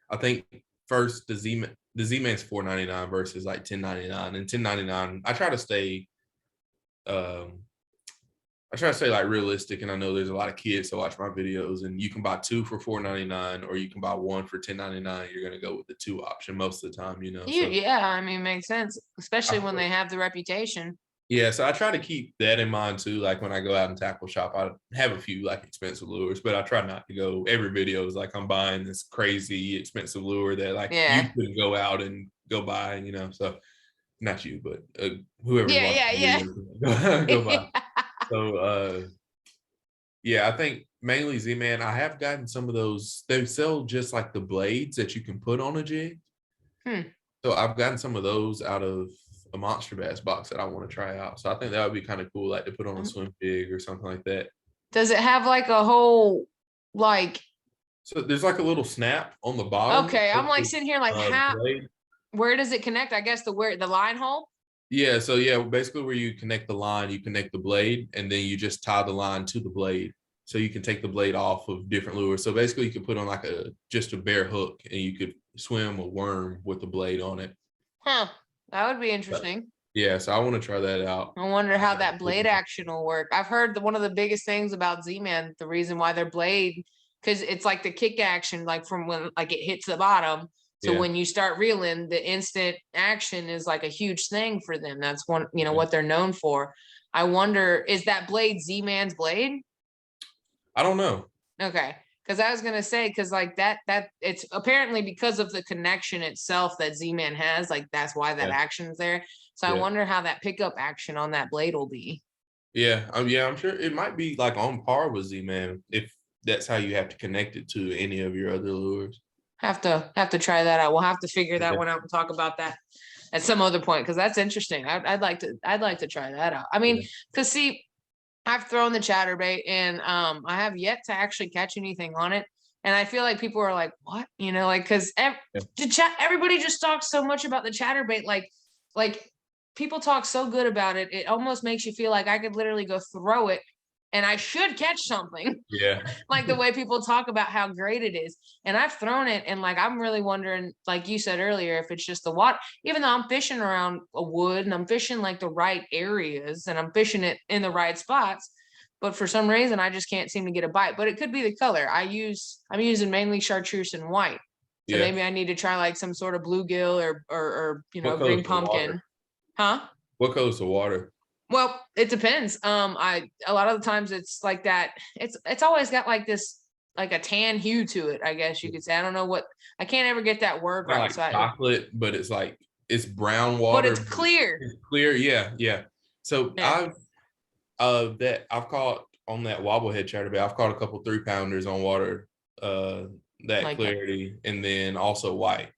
I think first the Z-Man's $4.99 versus like $10.99, and $10.99. I try to stay. I I try to say like realistic, and I know there's a lot of kids that watch my videos, and you can buy 2 for $4.99, or you can buy 1 for $10.99. You're gonna go with the 2 option most of the time, you know. So Yeah, I mean, makes sense, especially when I, they have the reputation. yeah, so I try to keep that in mind too. Like when I go out and tackle shop, I have a few like expensive lures, but I try not to go every video is like I'm buying this crazy expensive lure that like you Yeah. couldn't go out and go buy, you know. So not you, but whoever's Yeah, watching yeah, the video, go buy. yeah. So yeah, I think mainly Z-Man. I have gotten some of those. They sell just like the blades that you can put on a jig. So I've gotten some of those out of a monster bass box that I want to try out. So I think that would be kind of cool, like to put on a swim jig or something like that. Does it have like a whole like? So there's like a little snap on the bottom. Okay, I'm like the, sitting here like, how? blade. Where does it connect? I guess the line hole. Yeah, so yeah, basically where you connect the line, you connect the blade, and then you just tie the line to the blade. So you can take the blade off of different lures. So basically you could put on like just a bare hook, and you could swim a worm with the blade on it. Huh. That would be interesting. Yeah, so I want to try that out. I wonder how that blade action will work. I've heard that one of the biggest things about Z-Man, the reason why their blade, because it's like the kick action, like from when like it hits the bottom. So when you start reeling, the instant action is like a huge thing for them. That's one, what they're known for. I wonder, is that blade Z-Man's blade? I don't know. Okay. Because I was gonna say, because like that it's apparently because of the connection itself that Z-Man has, like that's why that action's there. So I wonder how that pickup action on that blade will be. Yeah, I'm sure it might be like on par with Z-Man if that's how you have to connect it to any of your other lures. Have to try that out. We'll have to figure that one out and talk about that at some other point, because that's interesting. I'd like to try that out. I mean, because see, I've thrown the chatterbait and I have yet to actually catch anything on it. And I feel like people are like, what? Like, because everybody just talks so much about the chatterbait. Like people talk so good about it. It almost makes you feel like I could literally go throw it and I should catch something. Yeah. Like the way people talk about how great it is. And I've thrown it, and like I'm really wondering, like you said earlier, if it's just the water, even though I'm fishing around a wood and I'm fishing like the right areas and I'm fishing it in the right spots, but for some reason I just can't seem to get a bite. But it could be the color. I'm using mainly chartreuse and white. So maybe I need to try like some sort of bluegill or green pumpkin. Huh? What color's the water? Well, it depends. A lot of the times it's like that. It's always got like this, like a tan hue to it, I guess you could say. I don't know what, I can't ever get that word right. Like chocolate, but it's like it's brown water. But it's clear. It's clear, yeah. So I've caught on that wobblehead chatterbait. I've caught a couple 3-pounders on water, that like clarity, and then also white.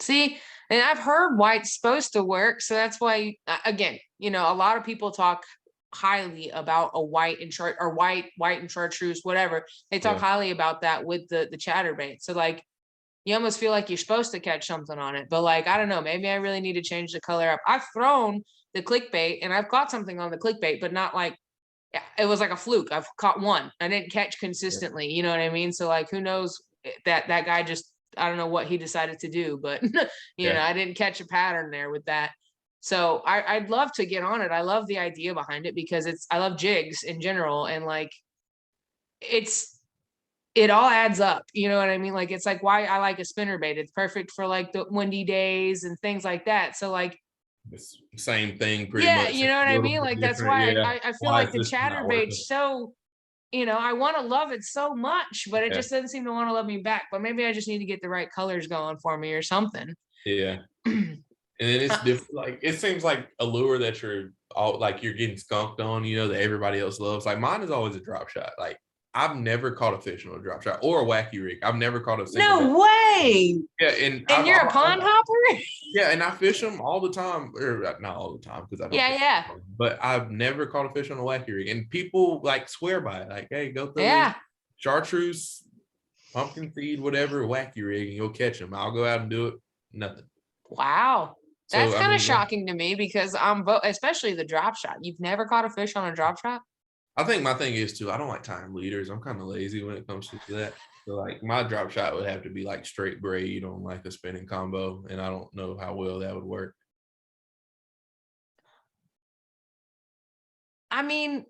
See, and I've heard white's supposed to work, so that's why again, a lot of people talk highly about a white and white and chartreuse, whatever. They talk highly about that with the chatterbait. So like you almost feel like you're supposed to catch something on it, but like I don't know, maybe I really need to change the color up. I've thrown the clickbait and I've caught something on the clickbait, but not like it was like a fluke. I've caught one. I didn't catch consistently, you know what I mean? So like who knows, that guy just, I don't know what he decided to do, but you know, I didn't catch a pattern there with that. So I'd love to get on it. I love the idea behind it because I love jigs in general. And like, it all adds up. You know what I mean? Like, it's like why I like a spinnerbait. It's perfect for like the windy days and things like that. So like, it's the same thing pretty much. You know what I mean? Like, that's why I feel like the chatterbait so, I want to love it so much, but it just doesn't seem to want to love me back. But maybe I just need to get the right colors going for me or something. Yeah. And then it's different. Like, it seems like a lure that you're getting skunked on, that everybody else loves. Like, mine is always a drop shot. Like, I've never caught a fish on a drop shot or a wacky rig. I've never caught a single. No way. Yeah, and you're a pond hopper. Yeah, and I fish them all the time, or not all the time because I don't. Yeah. But I've never caught a fish on a wacky rig, and people like swear by it. Like, hey, go through chartreuse, pumpkin seed, whatever, wacky rig, and you'll catch them. I'll go out and do it. Nothing. Wow. That's kind of shocking to me because especially the drop shot. You've never caught a fish on a drop shot? I think my thing is too, I don't like tying leaders. I'm kind of lazy when it comes to that. So like my drop shot would have to be like straight braid on like a spinning combo. And I don't know how well that would work. I mean,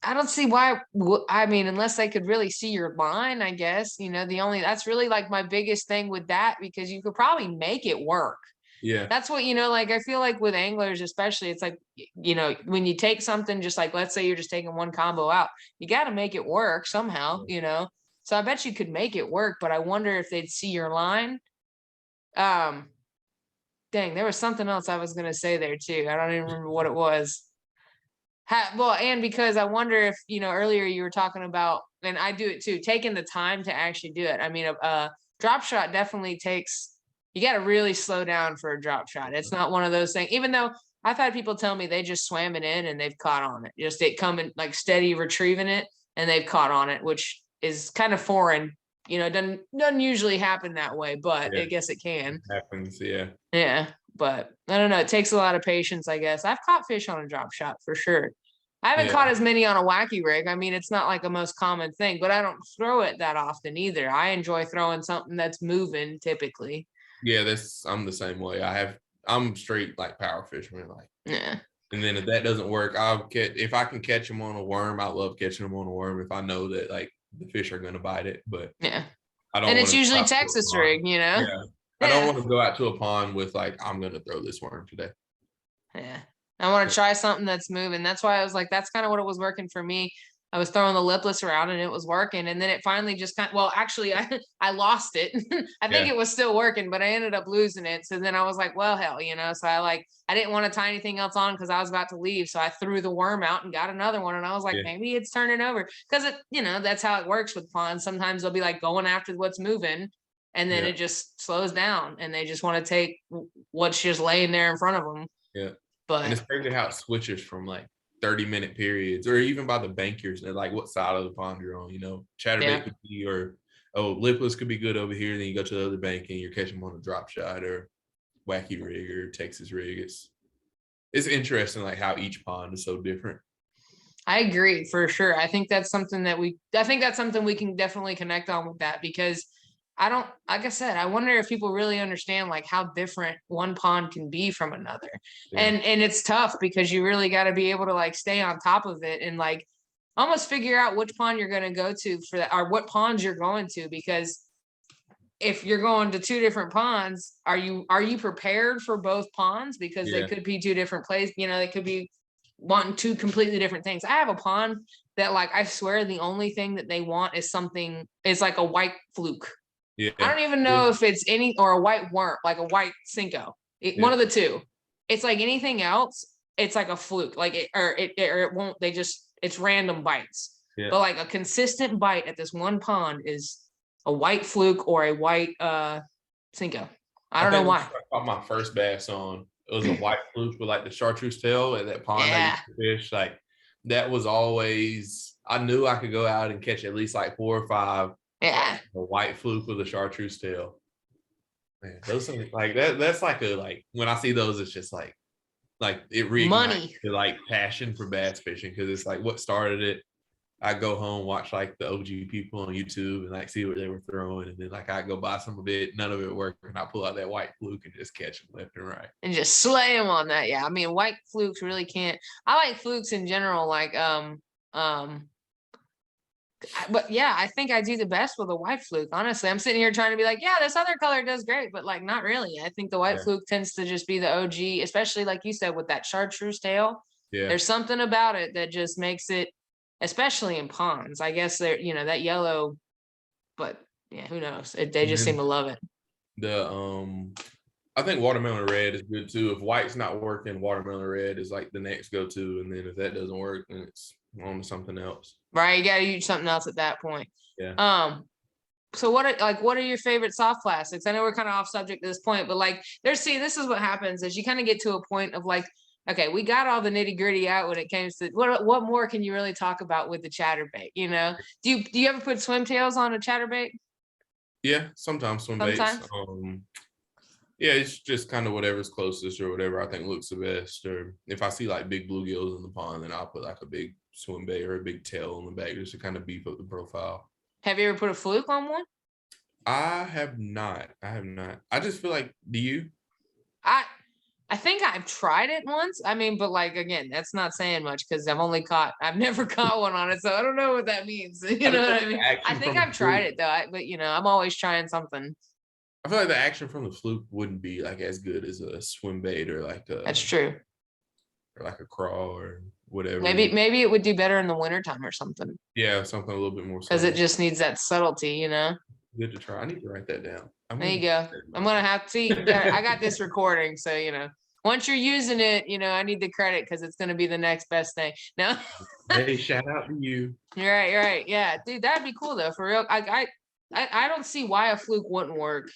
I don't see why. I mean, unless they could really see your line, I guess, that's really like my biggest thing with that, because you could probably make it work. Yeah. That's what, like, I feel like with anglers, especially, it's like, when you take something, just like, let's say you're just taking one combo out, you got to make it work somehow, So I bet you could make it work, but I wonder if they'd see your line. Dang, there was something else I was going to say there too. I don't even remember what it was. Well, and because I wonder if, earlier you were talking about, and I do it too, taking the time to actually do it. I mean, a drop shot definitely takes, you got to really slow down for a drop shot. It's not one of those things, even though I've had people tell me they just swam it in and they've caught on it. Just it coming like steady retrieving it and they've caught on it, which is kind of foreign. It doesn't usually happen that way, but I guess it can. It happens, yeah. Yeah, but I don't know. It takes a lot of patience, I guess. I've caught fish on a drop shot for sure. I haven't caught as many on a wacky rig. I mean, it's not like a most common thing, but I don't throw it that often either. I enjoy throwing something that's moving typically. Yeah, I'm the same way. I'm straight like power fisherman, like. Yeah. And then if that doesn't work, if I can catch them on a worm, I love catching them on a worm if I know that like the fish are going to bite it. But yeah, I don't. And it's usually Texas rig, Yeah. I don't want to go out to a pond with like, I'm going to throw this worm today. Yeah. I want to try something that's moving. That's why I was like, that's kind of what it was working for me. I was throwing the lipless around and it was working. And then it finally just actually I lost it. I think it was still working, but I ended up losing it. So then I was like, well, hell, so I didn't want to tie anything else on because I was about to leave. So I threw the worm out and got another one. And I was like, maybe it's turning over, because that's how it works with ponds. Sometimes they'll be like going after what's moving. And then it just slows down and they just want to take what's just laying there in front of them. Yeah. But and it's crazy how it switches from like 30-minute periods, or even by the bankers, and like what side of the pond you're on. Chatterbait could be, or lipless could be good over here. Then you go to the other bank and you're catching them on a drop shot or wacky rig or Texas rig. It's interesting like how each pond is so different. I agree for sure. I think that's something we can definitely connect on with that, because like I said, I wonder if people really understand like how different one pond can be from another. And it's tough because you really got to be able to like stay on top of it and like almost figure out which pond you're going to go to for that, or what ponds you're going to, because if you're going to two different ponds, are you prepared for both ponds? Because they could be two different places, they could be wanting two completely different things. I have a pond that like, I swear the only thing that they want is like a white fluke. Yeah. I don't even know if it's or a white worm, like a white Cinco. One of the two. It's like anything else, it's like a fluke. Like it won't. It's random bites. Yeah. But like a consistent bite at this one pond is a white fluke or a white Cinco. I don't know why. I caught my first bass on. It was a white fluke with like the chartreuse tail at that pond I used to fish. Like that was always. I knew I could go out and catch at least like 4 or 5. Yeah, a white fluke with a chartreuse tail. Man, those things like that. That's like when I see those, it's just like it reignites the like passion for bass fishing, because it's like what started it. I go home, watch like the OG people on YouTube and like see what they were throwing, and then like I go buy some of it, none of it worked, and I pull out that white fluke and just catch them left and right and just slay them on that. Yeah, I mean white flukes really can't. I like flukes in general, like but yeah, I think I do the best with a white fluke. Honestly, I'm sitting here trying to be like, yeah, this other color does great, but like not really. I think the white fluke tends to just be the OG, especially like you said with that chartreuse tail. Yeah, there's something about it that just makes it, especially in ponds. I guess they're that yellow, but yeah, who knows? They just seem to love it. I think watermelon red is good too. If white's not working, watermelon red is like the next go-to, and then if that doesn't work, then it's on to something else. Right, you gotta use something else at that point. Yeah. So what are your favorite soft plastics? I know we're kind of off subject at this point, but like this is what happens is you kind of get to a point of like, okay, we got all the nitty gritty out when it comes to what more can you really talk about with the chatterbait? Do you ever put swimtails on a chatterbait? Yeah, sometimes swim baits. Yeah, it's just kind of whatever's closest or whatever I think looks the best. Or if I see like big bluegills in the pond, then I'll put like a big swim bait or a big tail on the back just to kind of beef up the profile. Have you ever put a fluke on one? I have not. I just feel like, do you? I think I've tried it once. I mean, but like again, that's not saying much because I've never caught one on it, so I don't know what that means. You know what I mean? I think I've tried it though, but you know, I'm always trying something. I feel like the action from the fluke wouldn't be like as good as a swim bait or like a. That's true. Or like a crawl or whatever. Maybe it would do better in the wintertime or something. Yeah, something a little bit more. Because it just needs that subtlety, you know. Good to try. I need to write that down. There you go. I'm gonna have to see. I got this recording, so you know. Once you're using it, you know, I need the credit because it's gonna be the next best thing. No. Hey, shout out to you. You're right. You're right. Yeah, dude, that'd be cool though. For real, I don't see why a fluke wouldn't work.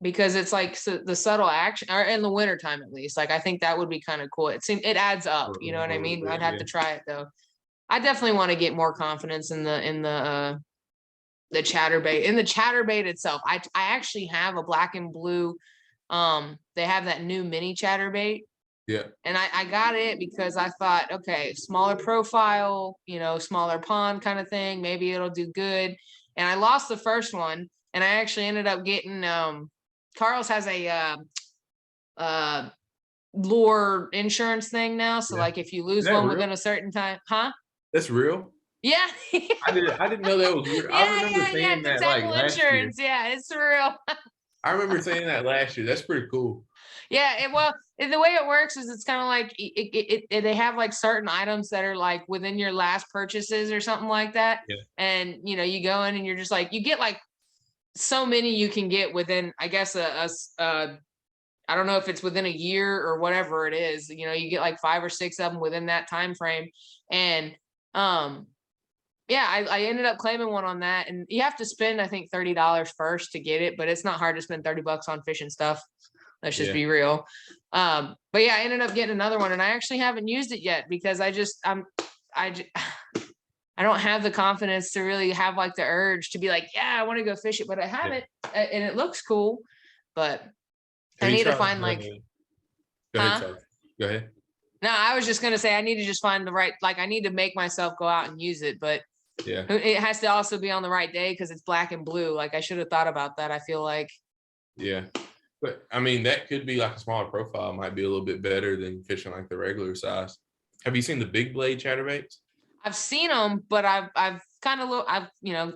Because it's like the subtle action, or in the wintertime at least. Like I think that would be kind of cool. It adds up. You know what I mean? I'd have to try it though. I definitely want to get more confidence in the chatterbait. In the chatterbait itself, I actually have a black and blue. They have that new mini chatterbait. Yeah. And I got it because I thought, okay, smaller profile, you know, smaller pond kind of thing. Maybe it'll do good. And I lost the first one, and I actually ended up getting Carl's has a lure insurance thing now. So like if you lose one within a certain time, huh? That's real? Yeah. I didn't know that was real. I remember saying that like last year. Yeah, it's real. I remember saying that last year. That's pretty cool. Yeah, the way it works is it's kind of like they have like certain items that are like within your last purchases or something like that. Yeah. And you know, you go in and you're just like, you get like so many you can get within, I guess, I don't know if it's within a year or whatever it is, you know, you get like 5 or 6 of them within that time frame. And yeah, I ended up claiming one on that, and you have to spend, I think, $30 first to get it, but it's not hard to spend $30 on fishing stuff. Let's just be real. But yeah, I ended up getting another one, and I actually haven't used it yet because I don't have the confidence to really have like the urge to be like, yeah, I want to go fish it, but I haven't, and it looks cool, but I need to find like. Go ahead. No, I was just gonna say I need to just find the right, like I need to make myself go out and use it, but yeah, it has to also be on the right day because it's black and blue. Like I should have thought about that. I feel like. Yeah, but I mean that could be like a smaller profile. Might be a little bit better than fishing like the regular size. Have you seen the big blade chatterbaits? I've seen them, but I've kind of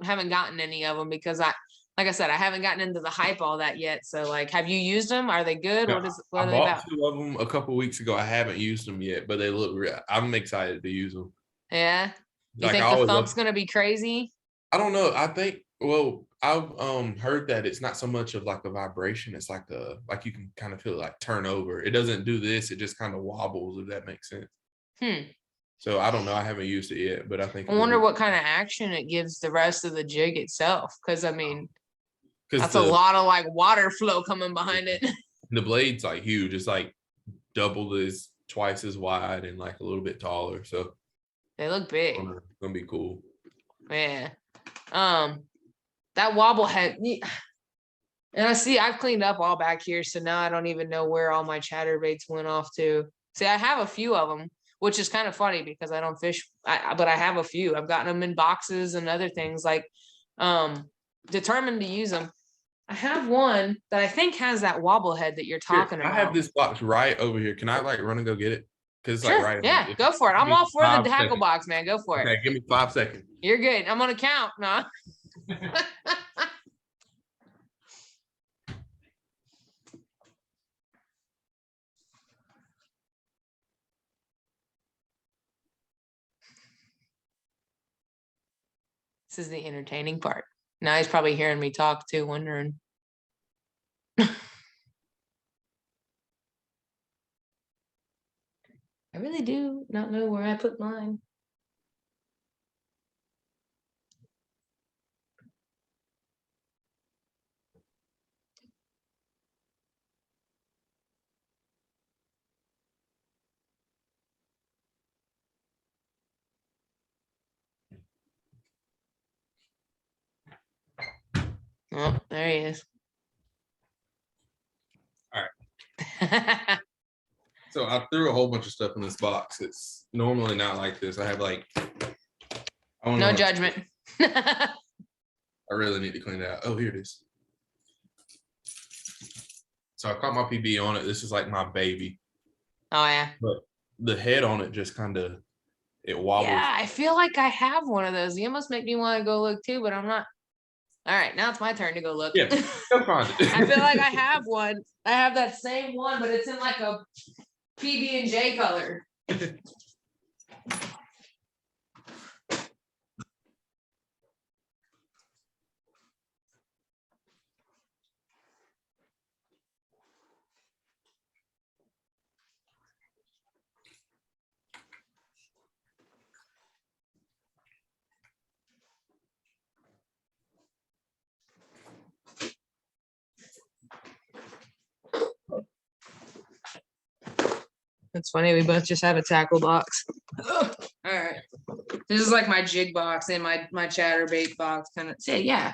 haven't gotten any of them because like I said, I haven't gotten into the hype all that yet. So like, have you used them? Are they good? No, what are they about? I bought 2 of them a couple weeks ago. I haven't used them yet, but they look real. I'm excited to use them. Yeah. You think the thump's going to be crazy? I don't know. I think, well, I've heard that it's not so much of like a vibration. It's like you can kind of feel it like turn over. It doesn't do this. It just kind of wobbles, if that makes sense. So I don't know. I haven't used it yet, but I think. I wonder what kind of action it gives the rest of the jig itself. Because I mean, that's a lot of like water flow coming behind it. The blade's like huge. It's like twice as wide and like a little bit taller. So they look big. It's gonna be cool. Yeah. That wobble head. And I've cleaned up all back here, so now I don't even know where all my chatterbaits went off to. See, I have a few of them, which is kind of funny because I don't fish, but I have a few. I've gotten them in boxes and other things, like determined to use them. I have one that I think has that wobble head that you're talking about. I have this box right over here. Can I like run and go get it? Because it's like right. Yeah, go for it. I'm all for the tackle box, man. Go for it. Okay, give me 5 seconds. You're good. I'm gonna count. No. This is the entertaining part. Now he's probably hearing me talk too, wondering. I really do not know where I put mine. Oh, there he is. All right. So I threw a whole bunch of stuff in this box. It's normally not like this. I have like, no judgment. I really need to clean it out. Oh, here it is. So I caught my PB on it. This is like my baby. Oh yeah. But the head on it just kind of, it wobbles. Yeah, I feel like I have one of those. You almost make me want to go look too, but I'm not. All right, now it's my turn to go look. Yeah, go find it. I feel like I have one. I have that same one, but it's in like a PB&J color. It's funny, we both just have a tackle box. All right. This is like my jig box and my chatterbait box kind of. Yeah,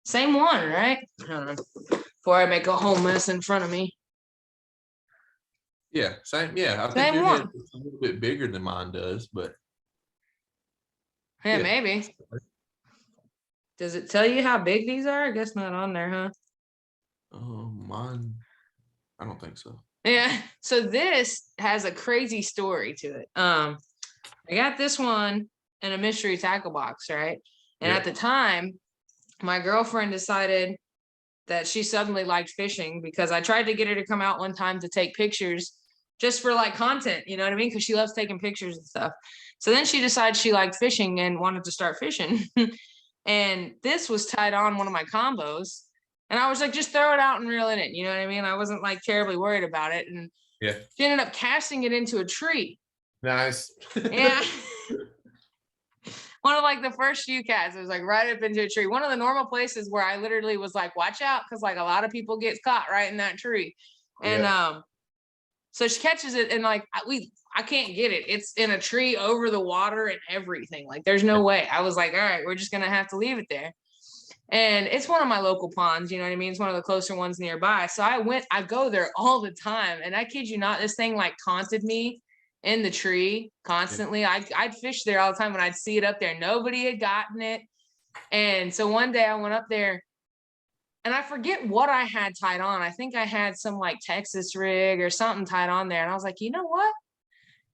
same one, right? I don't know. Before I make a whole mess in front of me. Yeah, same. Yeah, I think your head is a little bit bigger than mine does, but yeah, maybe. Does it tell you how big these are? I guess not on there, huh? Mine, I don't think so. Yeah. So this has a crazy story to it. I got this one in a mystery tackle box, right? And at the time, my girlfriend decided that she suddenly liked fishing because I tried to get her to come out one time to take pictures just for like content, you know what I mean? Because she loves taking pictures and stuff. So then she decided she liked fishing and wanted to start fishing. And this was tied on one of my combos. And I was like, just throw it out and reel in it. You know what I mean? I wasn't like terribly worried about it. And she ended up casting it into a tree. Nice. Yeah. One of like the first few casts, it was like right up into a tree. One of the normal places where I literally was like, watch out, because like a lot of people get caught right in that tree. And so she catches it and like I can't get it. It's in a tree over the water and everything. Like there's no way. I was like, all right, we're just gonna have to leave it there. And it's one of my local ponds, you know what I mean? It's one of the closer ones nearby. So I go there all the time. And I kid you not, this thing like taunted me in the tree constantly. I'd fish there all the time when I'd see it up there. Nobody had gotten it. And so one day I went up there and I forget what I had tied on. I think I had some like Texas rig or something tied on there. And I was like, you know what?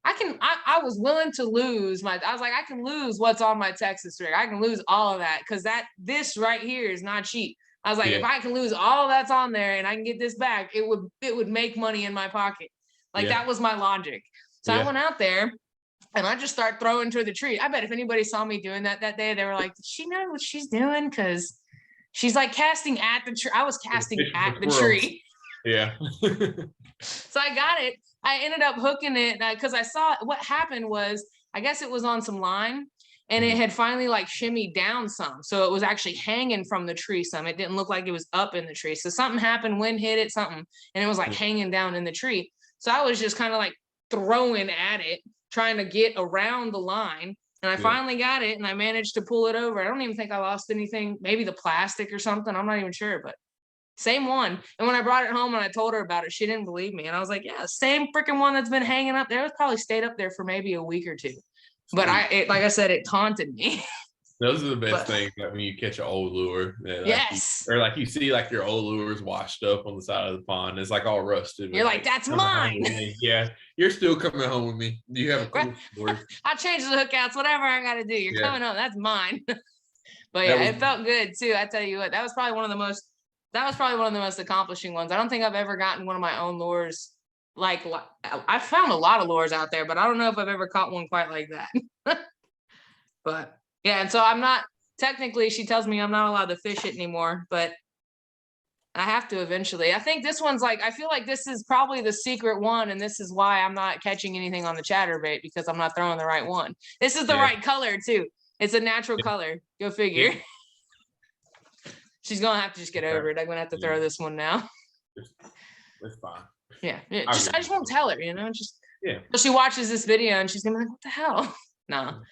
I was willing to lose I was like, I can lose what's on my Texas rig. I can lose all of that because this right here is not cheap. I was like, if I can lose all that's on there and I can get this back, it would make money in my pocket. Like that was my logic. So I went out there and I just start throwing to the tree. I bet if anybody saw me doing that day, they were like, does she know what she's doing? Because she's like casting at the tree. I was casting at the tree. Yeah. So I got it. I ended up hooking it because I saw what happened was, I guess it was on some line and it had finally like shimmied down some. So it was actually hanging from the tree some. It didn't look like it was up in the tree. So something happened, wind hit it, something, and it was like hanging down in the tree. So I was just kind of like throwing at it, trying to get around the line. And I finally got it and I managed to pull it over. I don't even think I lost anything, maybe the plastic or something. I'm not even sure, but same one. And when I brought it home and I told her about it, she didn't believe me. And I was like, yeah, same freaking one that's been hanging up there. It was probably stayed up there for maybe a week or two. But like I said, it taunted me. Those are the best things, like when you catch an old lure. Or like you see like your old lures washed up on the side of the pond. It's like all rusted. You're like, that's mine. Yeah, you're still coming home with me. Do you have a cool story? I'll change the hookouts, whatever I got to do. You're coming home. That's mine. But yeah, it felt good too. I tell you what, that was probably one of the most accomplishing ones. I don't think I've ever gotten one of my own lures. Like I found a lot of lures out there, but I don't know if I've ever caught one quite like that. But yeah, and so I'm not technically, she tells me I'm not allowed to fish it anymore, but I have to eventually. I think this one's like, I feel like this is probably the secret one, and this is why I'm not catching anything on the chatterbait, because I'm not throwing the right one. This is the right color too. It's a natural color. Go figure. She's gonna have to just get over it. I'm gonna have to throw this one now. That's fine. Yeah. I just won't tell her, you know, just so she watches this video and she's gonna be like, what the hell? No.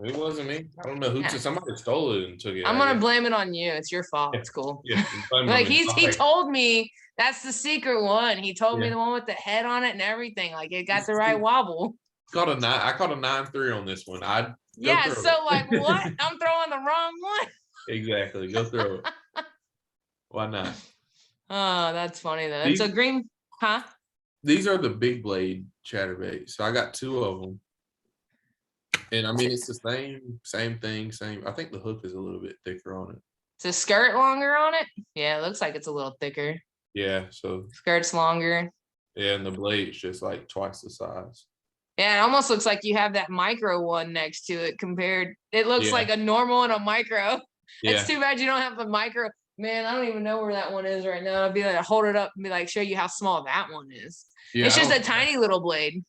It wasn't me. I don't know who somebody stole it and took it. I'm gonna blame it on you. It's your fault. It's cool. Yeah. Like he told me that's the secret one. He told me the one with the head on it and everything. Like it got the right wobble. I caught a 9.3 on this one. So like what? I'm throwing the wrong one. Exactly. Go throw it. Why not? Oh, that's funny though. And These, so green, huh? these are the big blade chatterbaits. So I got 2 of them. And I mean, it's the same thing, same. I think the hook is a little bit thicker on it. Is the skirt longer on it? Yeah, it looks like it's a little thicker. Yeah, so Skirt's longer. yeah, and the blade's just like twice the size. Yeah, it almost looks like you have that micro one next to it compared. It looks like a normal and a micro. Yeah. It's too bad you don't have the micro. Man, I don't even know where that one is right now. I'll be like, hold it up and be like, show you how small that one is. Yeah, it's just a tiny little blade.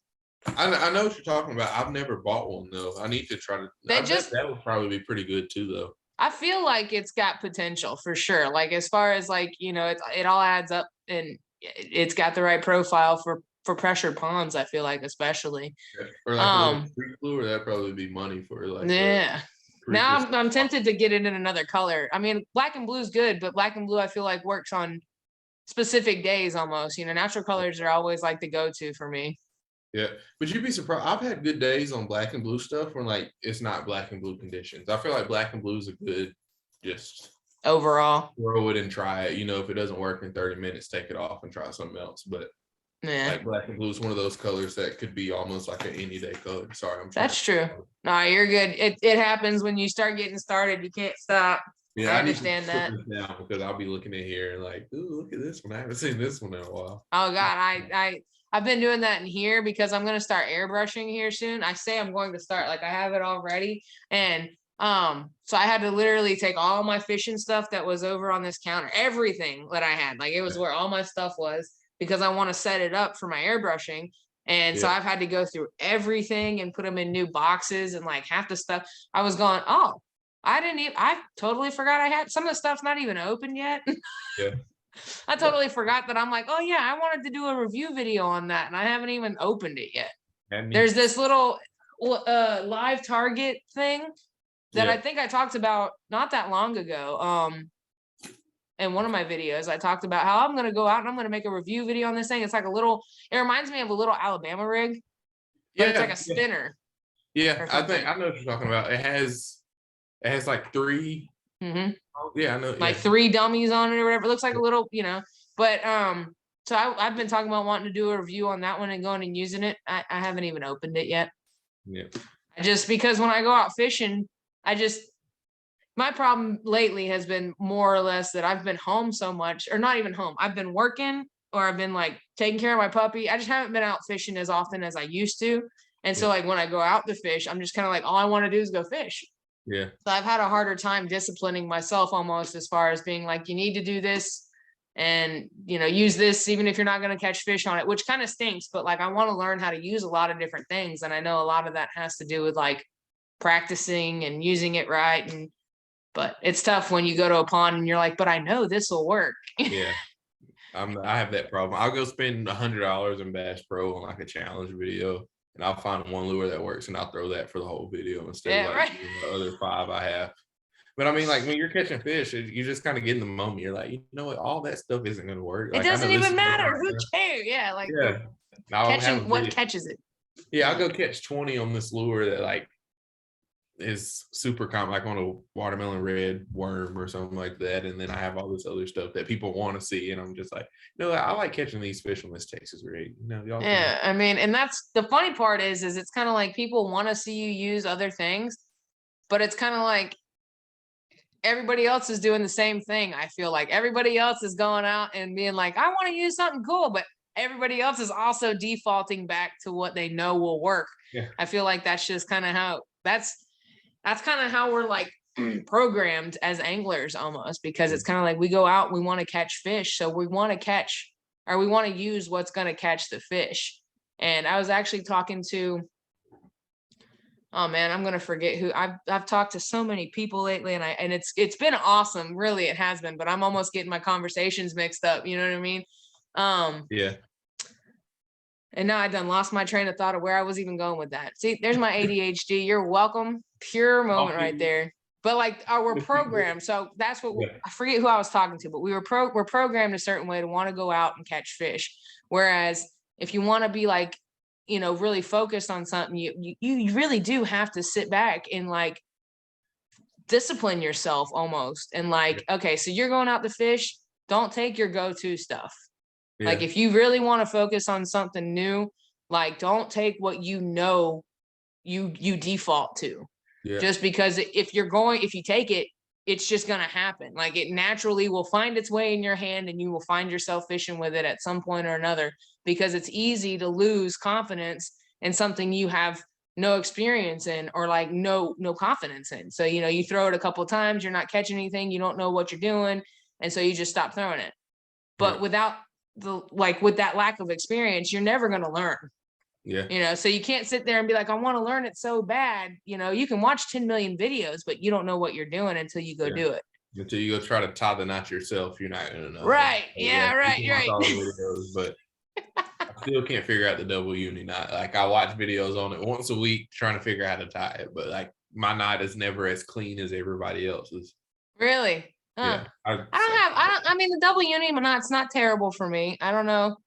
I know what you're talking about. I've never bought one though. I need to try to. That would probably be pretty good too, though. I feel like it's got potential for sure. Like as far as like it all adds up, and it's got the right profile for pressured ponds. I feel like especially. Yeah. Or like creek blue, or that'd probably be money for like. Yeah. Now I'm tempted to get it in another color. I mean, black and blue is good, but black and blue I feel like works on specific days almost. Natural colors are always like the go-to for me. Yeah, but you'd be surprised. I've had good days on black and blue stuff when like it's not black and blue conditions. I feel like black and blue is a good just overall throw it and try it. If it doesn't work in 30 minutes, take it off and try something else. But like black and blue is one of those colors that could be almost like an any day color. Sorry, that's true. No, you're good. It happens when you start getting started. You can't stop. Yeah, I understand that now because I'll be looking at here and like, ooh, look at this one. I haven't seen this one in a while. Oh God, I've been doing that in here because I'm gonna start airbrushing here soon. I say I'm going to start, like I have it all ready. And so I had to literally take all my fishing stuff that was over on this counter, everything that I had, like it was where all my stuff was, because I want to set it up for my airbrushing. And so I've had to go through everything and put them in new boxes, and like half the stuff I was going, oh, I totally forgot I had some of the stuff's not even open yet. Yeah. I totally forgot that. I'm like, oh yeah, I wanted to do a review video on that, and I haven't even opened it yet. There's this little live target thing that I think I talked about not that long ago. In one of my videos, I talked about how I'm gonna go out and I'm gonna make a review video on this thing. It's like it reminds me of a little Alabama rig, but it's like a spinner. Yeah, I know what you're talking about. It has like 3. Mm-hmm. Yeah, I know. Like 3 dummies on it or whatever. It looks like a little, but so I've been talking about wanting to do a review on that one and going and using it. I haven't even opened it yet. Yeah. Because when I go out fishing, my problem lately has been more or less that I've been home so much, or not even home. I've been working, or I've been like taking care of my puppy. I just haven't been out fishing as often as I used to. And so like when I go out to fish, I'm just kind of like, all I want to do is go fish. Yeah. So I've had a harder time disciplining myself almost, as far as being like, you need to do this and, use this, even if you're not going to catch fish on it, which kind of stinks. But like, I want to learn how to use a lot of different things. And I know a lot of that has to do with like practicing and using it right. But it's tough when you go to a pond and you're like, but I know this will work. Yeah. I have that problem. I'll go spend $100 in Bass Pro on like a challenge video, and I'll find one lure that works, and I'll throw that for the whole video instead of like the other 5 I have. But I mean, like when you're catching fish, you just kind of get in the moment. You're like, you know what? All that stuff isn't going to work. It doesn't even matter. Who cares? Yeah, like catching what catches it. Yeah, I'll go catch 20 on this lure that like is super common, like on a watermelon red worm or something like that. And then I have all this other stuff that people want to see, and I'm just like, I like catching these fish on this Texas rig. Y'all. Yeah, I mean, and that's the funny part is it's kind of like people want to see you use other things, but it's kind of like everybody else is doing the same thing. I feel like everybody else is going out and being like, I want to use something cool, but everybody else is also defaulting back to what they know will work. Yeah. I feel like that's just kind of how that's kind of how we're like programmed as anglers almost, because it's kind of like we go out, we want to catch fish. So we want to use what's going to catch the fish. And I was actually talking to, oh man, I'm going to forget who. I've talked to so many people lately, and it's been awesome. Really, it has been, but I'm almost getting my conversations mixed up. You know what I mean? Yeah. And now I done lost my train of thought of where I was even going with that. See, there's my ADHD. You're welcome. Pure moment right there. But like, we're programmed. So that's what I forget who I was talking to, but we're programmed a certain way to want to go out and catch fish. Whereas if you want to be like, really focused on something, you really do have to sit back and like discipline yourself almost. And like, okay, so you're going out to fish. don't take your go-to stuff. Yeah. Like if you really want to focus on something new, like don't take what you know you default to. Yeah. Just because if you take it, it's just going to happen. Like it naturally will find its way in your hand and you will find yourself fishing with it at some point or another, because it's easy to lose confidence in something you have no experience in, or like no confidence in. So, you know, you throw it a couple of times, you're not catching anything, you don't know what you're doing. And so you just stop throwing it. But Yeah. without with that lack of experience, you're never going to learn. Yeah. You know, so you can't sit there and be like, I want to learn it so bad. You know, you can watch 10 million videos, but you don't know what you're doing until you go do it. Until you go try to tie the knot yourself, you're not gonna know. Right. Yeah, right. You can watch all the videos, but I still can't figure out the double uni knot. Like I watch videos on it once a week trying to figure out how to tie it, but like my knot is never as clean as everybody else's. Really? Huh. Yeah. I mean, the double uni knot's not terrible for me. I don't know.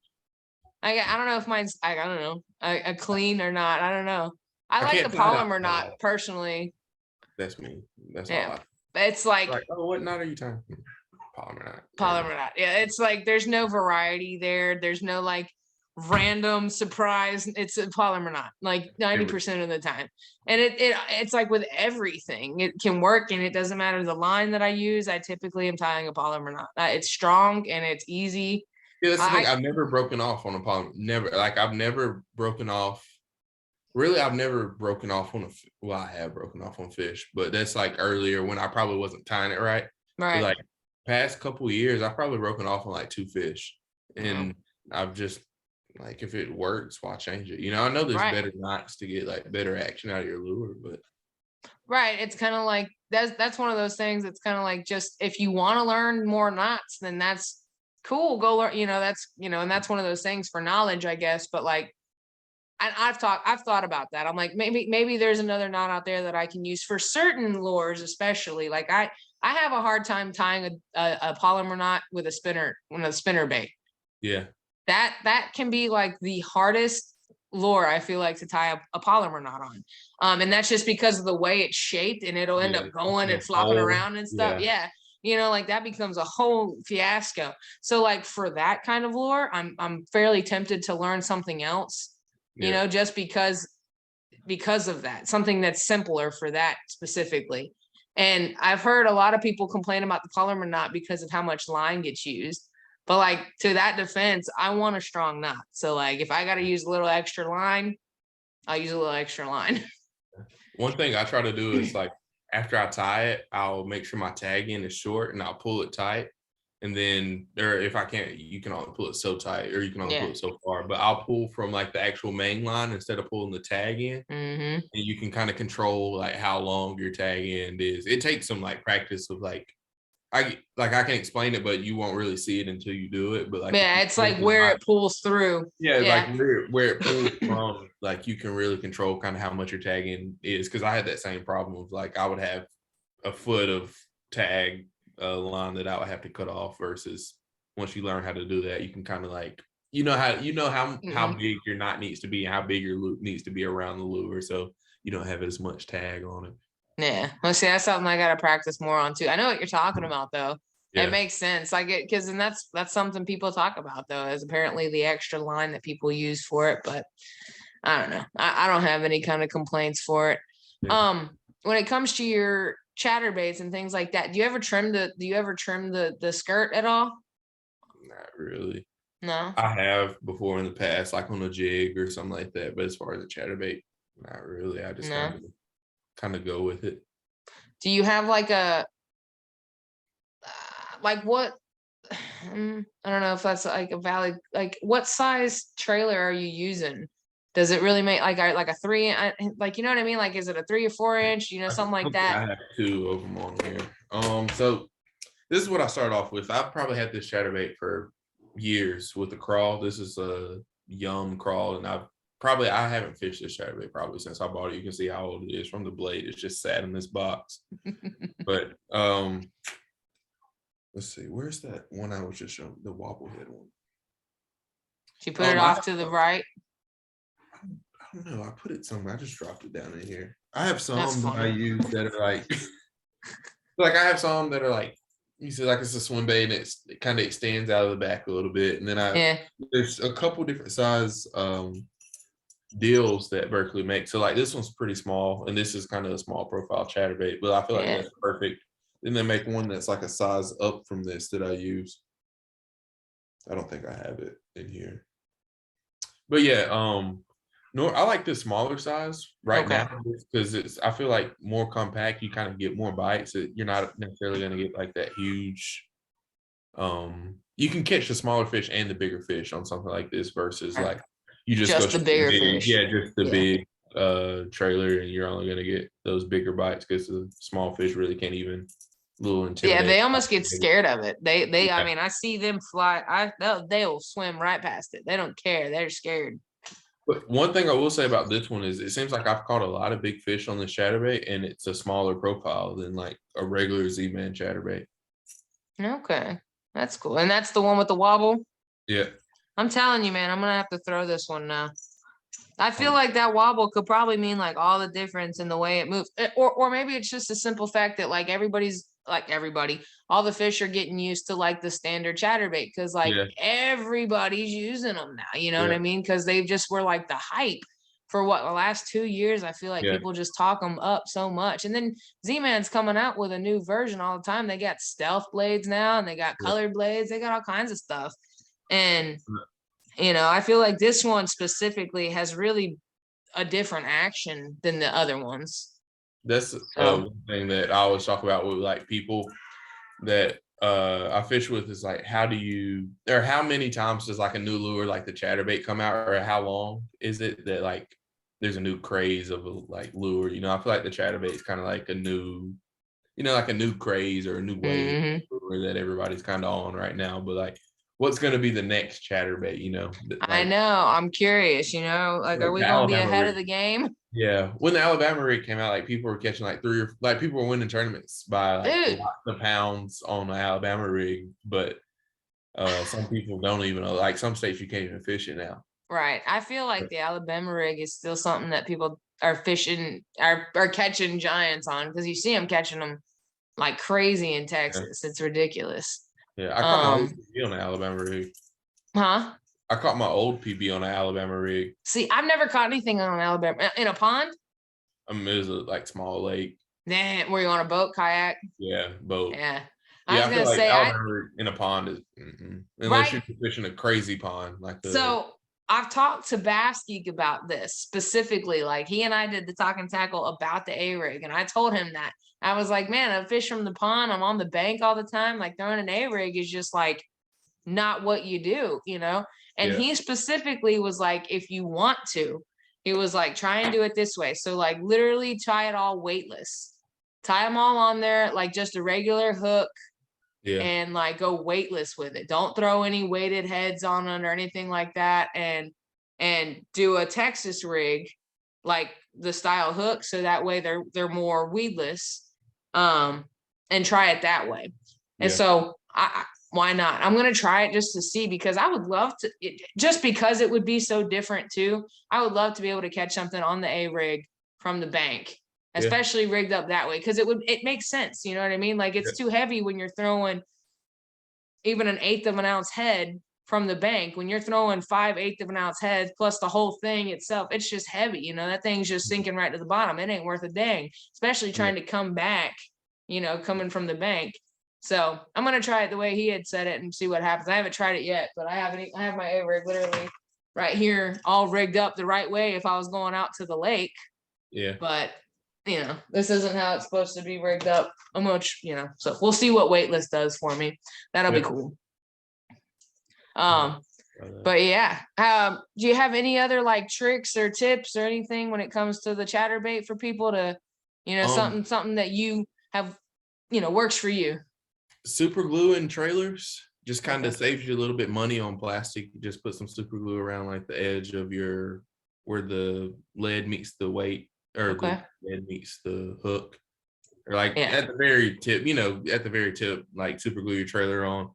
I don't know if mine's, I don't know, a clean or not. I don't know. I like the polymer knot personally. That's me. That's yeah. all. It's like, oh, what knot are you tying? Polymer knot. Polymer knot. Yeah, it's like there's no variety there. There's no like random surprise. It's a polymer knot, like 90% of the time. And it's like with everything, it can work, and it doesn't matter the line that I use. I typically am tying a polymer knot. It's strong and it's easy. Yeah, that's the thing. I've never broken off on a polymer. Never. Like I've never broken off. Really, I've never broken off on well, I have broken off on fish, but that's like earlier when I probably wasn't tying it right. Right. But like past couple years, I've probably broken off on like 2 fish, and I've just like, if it works, why change it? You know, I know there's better knots to get like better action out of your lure, but it's kind of like that's one of those things. It's kind of like, just if you want to learn more knots, then that's cool. Go learn. You know, that's and that's one of those things for knowledge, I guess. But like, I've thought about that. I'm like, maybe there's another knot out there that I can use for certain lures, especially like I have a hard time tying a polymer knot with a spinner bait. Yeah. That can be like the hardest lure, I feel like, to tie a polymer knot on. And that's just because of the way it's shaped, and it'll end up going and flopping around and stuff. Yeah. You know, like that becomes a whole fiasco. So like for that kind of lure, I'm fairly tempted to learn something else. You know, just because of that, something that's simpler for that specifically. And I've heard a lot of people complain about the polymer knot because of how much line gets used. But like, to that defense, I want a strong knot. So like, if I got to use a little extra line, I'll use a little extra line. One thing I try to do is like, after I tie it, I'll make sure my tag end is short and I'll pull it tight. And then, or if I can't, you can only pull it so tight, or you can only pull it so far, but I'll pull from like the actual main line instead of pulling the tag in. And you can kind of control like how long your tag end is. It takes some like practice of like, I can explain it, but you won't really see it until you do it. But like, it's like where it pulls through. Like where it pulls from, like you can really control kind of how much your tag end is. Cause I had that same problem of like, I would have a foot of tag line that I would have to cut off, versus once you learn how to do that, you can kind of like, how big your knot needs to be and how big your loop needs to be around the lure, so you don't have as much tag on it. Yeah, well, see, that's something I got to practice more on too. I know what you're talking about though. It makes sense. Like it, because then that's something people talk about though, is apparently the extra line that people use for it. But I don't know. I don't have any kind of complaints for it. When it comes to your chatterbaits and things like that, do you ever trim the skirt at all? Not really. No. I have before in the past, like on a jig or something like that. But as far as a chatterbait, not really. I just kind of go with it. Do you have like a like what? I don't know if that's like a valid, like what size trailer are you using? Does it really make like a 3, like, you know what I mean? Like, is it a 3 or 4 inch, something like that? I have 2 of them on here. So this is what I started off with. I've probably had this chatterbait for years with the crawl. This is a Yum crawl, and I haven't fished this chatterbait probably since I bought it. You can see how old it is from the blade. It's just sat in this box. But let's see, where's that one I was just showing, the wobblehead one? She put it off to the right. I don't know. I put it somewhere. I just dropped it down in here. I have some that I use that are like, I have some that are like you see, like it's a swim bait, and it kind of extends out of the back a little bit. And then there's a couple different size deals that Berkeley makes. So like this one's pretty small, and this is kind of a small profile chatterbait, but I feel like that's perfect. Then they make one that's like a size up from this that I use. I don't think I have it in here, but yeah, I like the smaller size now because I feel like more compact. You kind of get more bites. You're not necessarily going to get like that huge. You can catch the smaller fish and the bigger fish on something like this versus like you just go the bigger fish. Yeah, just the big trailer, and you're only going to get those bigger bites because the small fish really can't even. Little intimidating. Yeah, they almost get scared of it. They I mean, I see them fly. They'll swim right past it. They don't care. They're scared. But one thing I will say about this one is it seems like I've caught a lot of big fish on this chatterbait, and it's a smaller profile than like a regular ZMan chatterbait. Okay, that's cool. And that's the one with the wobble? Yeah. I'm telling you, man, I'm gonna have to throw this one now. I feel like that wobble could probably mean like all the difference in the way it moves. Or maybe it's just a simple fact that like all the fish are getting used to like the standard chatterbait because like everybody's using them now, you know what I mean? Because they just were like the hype for the last 2 years. I feel like people just talk them up so much. And then Z-Man's coming out with a new version all the time. They got stealth blades now, and they got colored blades. They got all kinds of stuff. And I feel like this one specifically has really a different action than the other ones. That's one thing that I always talk about with like people that I fish with is like, how many times does like a new lure like the chatterbait come out, or how long is it that like there's a new craze of a like lure? I feel like the chatterbait is kind of like a new, like a new craze or a new wave lure that everybody's kind of on right now. But like, what's going to be the next chatterbait? Like, I know. I'm curious. Like are we going to be ahead of the game? Yeah, when the Alabama rig came out, like people were catching like people were winning tournaments by like lots of pounds on the Alabama rig, but some people don't even know. Like some states you can't even fish it now. Right. I feel like the Alabama rig is still something that people are fishing, are catching giants on, because you see them catching them like crazy in Texas. It's ridiculous. Yeah, I caught my old PB on the Alabama rig. Huh? I caught my old PB on an Alabama rig. See, I've never caught anything on an Alabama in a pond. It was a like small lake. Damn, were you on a boat, kayak? Yeah, boat. Yeah. I was gonna say Alabama in a pond is unless you're fishing a crazy pond like the. So I've talked to Baskeek about this specifically. Like he and I did the Talkin Tackle about the A rig, and I told him that I was like, man, I fish from the pond. I'm on the bank all the time. Like throwing an A rig is just like not what you do, And he specifically was like, if you want to, he was like, try and do it this way. So like literally tie it all weightless, tie them all on there, like just a regular hook and like go weightless with it. Don't throw any weighted heads on it or anything like that. And do a Texas rig, like the style hook. So that way they're more weedless, and try it that way. And so why not? I'm going to try it just to see, because I would love to, just because it would be so different too. I would love to be able to catch something on the A rig from the bank, especially rigged up that way. Cause it makes sense. You know what I mean? Like it's too heavy when you're throwing even an 1/8 of an ounce head from the bank. When you're throwing 5/8 of an ounce heads plus the whole thing itself, it's just heavy. That thing's just sinking right to the bottom. It ain't worth a dang, especially trying to come back, coming from the bank. So I'm going to try it the way he had said it and see what happens. I haven't tried it yet, but I have my A rig literally right here, all rigged up the right way if I was going out to the lake. Yeah. But, this isn't how it's supposed to be rigged up. So we'll see what weightless does for me. That'll be cool. But yeah, do you have any other like tricks or tips or anything when it comes to the chatterbait for people to, something that you have, works for you? Super glue in trailers just kind of saves you a little bit money on plastic. You just put some super glue around like the edge of where the lead meets the weight, or the lead meets the hook, or like at the very tip, like super glue your trailer on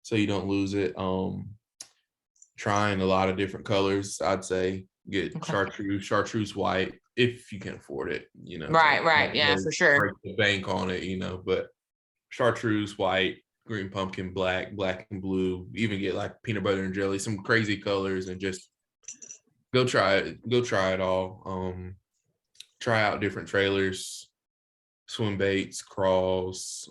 so you don't lose it. Trying a lot of different colors, I'd say. Get chartreuse white if you can afford it, Right. Yeah, for sure. Break the bank on it, but chartreuse white, green pumpkin, black and blue, even get like peanut butter and jelly, some crazy colors, and just go try it all. Try out different trailers, swim baits, crawls,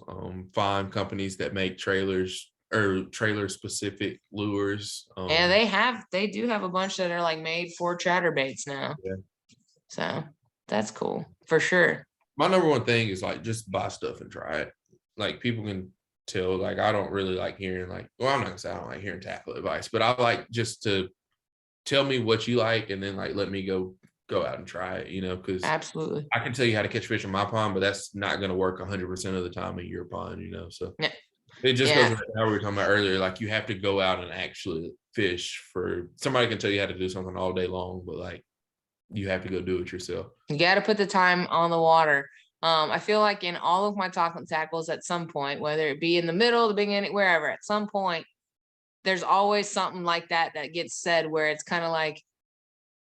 find companies that make trailers or trailer specific lures. Yeah, they do have a bunch that are like made for chatterbaits now. Yeah. So that's cool for sure. My number one thing is like just buy stuff and try it. Like people can tell, like I don't really like hearing like, well, I'm not gonna say I don't like hearing tackle advice, but I like just to tell me what you like and then like let me go out and try it, you know, because absolutely I can tell you how to catch fish in my pond, but that's not going to work 100% of the time in your pond, you know. So yeah. It just goes with how we were talking about earlier. Like you have to go out and actually fish. For somebody can tell you how to do something all day long, but like you have to go do it yourself. You got to put the time on the water. I feel like in all of my Talkin Tackles at some point, whether it be in the middle, the beginning, wherever, at some point, there's always something like that gets said where it's kind of like,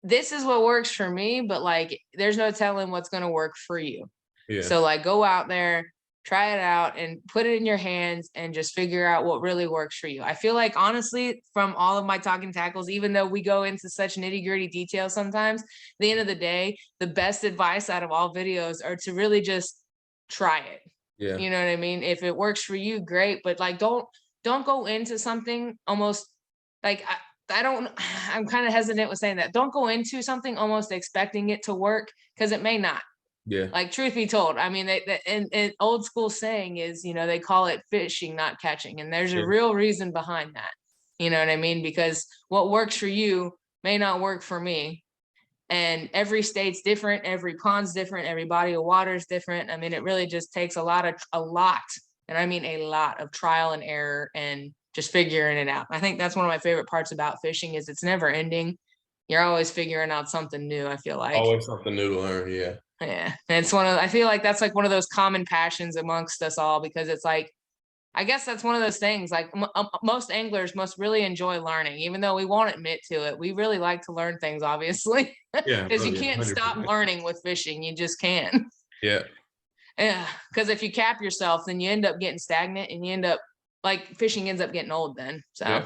this is what works for me, but like, there's no telling what's going to work for you. Yeah. So like, go out there, try it out and put it in your hands and just figure out what really works for you. I feel like, honestly, from all of my Talkin Tackles, even though we go into such nitty gritty detail sometimes, at the end of the day, the best advice out of all videos are to really just try it. Yeah. You know what I mean? If it works for you, great. But like, don't go into something almost like, I'm kind of hesitant with saying that. Don't go into something almost expecting it to work, because it may not. Yeah. Like, truth be told, I mean, and old school saying is, you know, they call it fishing, not catching. And there's a real reason behind that. You know what I mean? Because what works for you may not work for me. And every state's different. Every pond's different. Every body of water is different. I mean, it really just takes a lot, and I mean a lot of trial and error and just figuring it out. I think that's one of my favorite parts about fishing is it's never ending. You're always figuring out something new, I feel like. Always something new to learn, yeah. Yeah. And it's I feel like that's like one of those common passions amongst us all, because it's like, I guess that's one of those things, like most anglers must really enjoy learning, even though we won't admit to it. We really like to learn things, obviously. Yeah. Because you can't 100%. Stop learning with fishing. You just can't. Yeah. Yeah. Because if you cap yourself, then you end up getting stagnant and you end up like fishing ends up getting old then. So, yeah.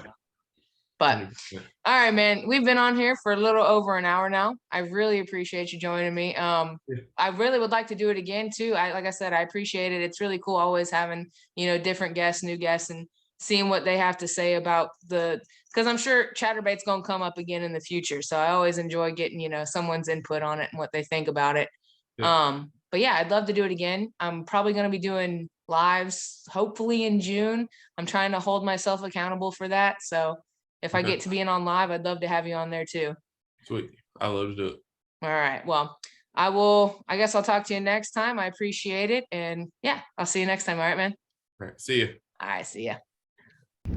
But 100%. All right, man, we've been on here for a little over an hour now. I really appreciate you joining me. I really would like to do it again too. Like I said, I appreciate it. It's really cool always having, you know, different guests, new guests, and seeing what they have to say about because I'm sure Chatterbait's going to come up again in the future. So I always enjoy getting, you know, someone's input on it and what they think about it. Yeah. But yeah, I'd love to do it again. I'm probably going to be doing lives, hopefully in June. I'm trying to hold myself accountable for that. So if I get to being on live, I'd love to have you on there too. Sweet. I love to do it. All right. Well, I guess I'll talk to you next time. I appreciate it. And yeah, I'll see you next time. All right, man. All right. See you. All right. See ya.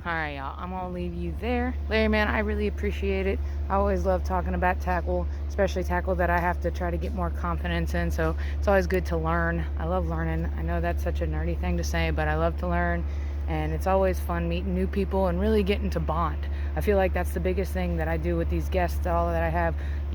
All right, y'all. I'm going to leave you there. Larry, man, I really appreciate it. I always love talking about tackle, especially tackle that I have to try to get more confidence in. So it's always good to learn. I love learning. I know that's such a nerdy thing to say, but I love to learn. And it's always fun meeting new people and really getting to bond. I feel like that's the biggest thing that I do with these guests, all that I have.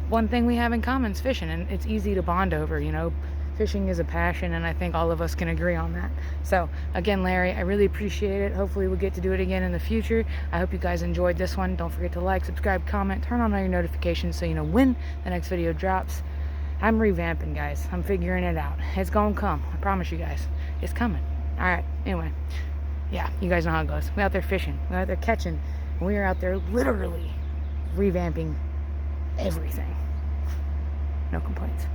One thing we have in common is fishing, and it's easy to bond over, you know. Fishing is a passion, and I think all of us can agree on that. So again, Larry, I really appreciate it. Hopefully we'll get to do it again in the future. I hope you guys enjoyed this one. Don't forget to like, subscribe, comment, turn on all your notifications so you know when the next video drops. I'm revamping, guys. I'm figuring it out. It's gonna come. I promise you guys. It's coming. All right. Anyway, yeah, you guys know how it goes. We're out there fishing. We're out there catching. And we are out there literally revamping everything. No complaints.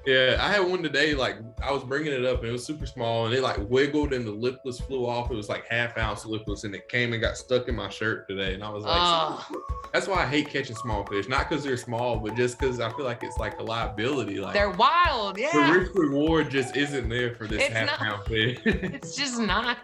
Yeah, I had one today, like I was bringing it up and it was super small and it like wiggled and the lipless flew off. It was like half-ounce lipless and it came and got stuck in my shirt today. And I was like, that's why I hate catching small fish. Not because they're small, but just because I feel like it's like a liability. Like they're wild, yeah. The risk reward just isn't there for this half-pound fish. It's just not.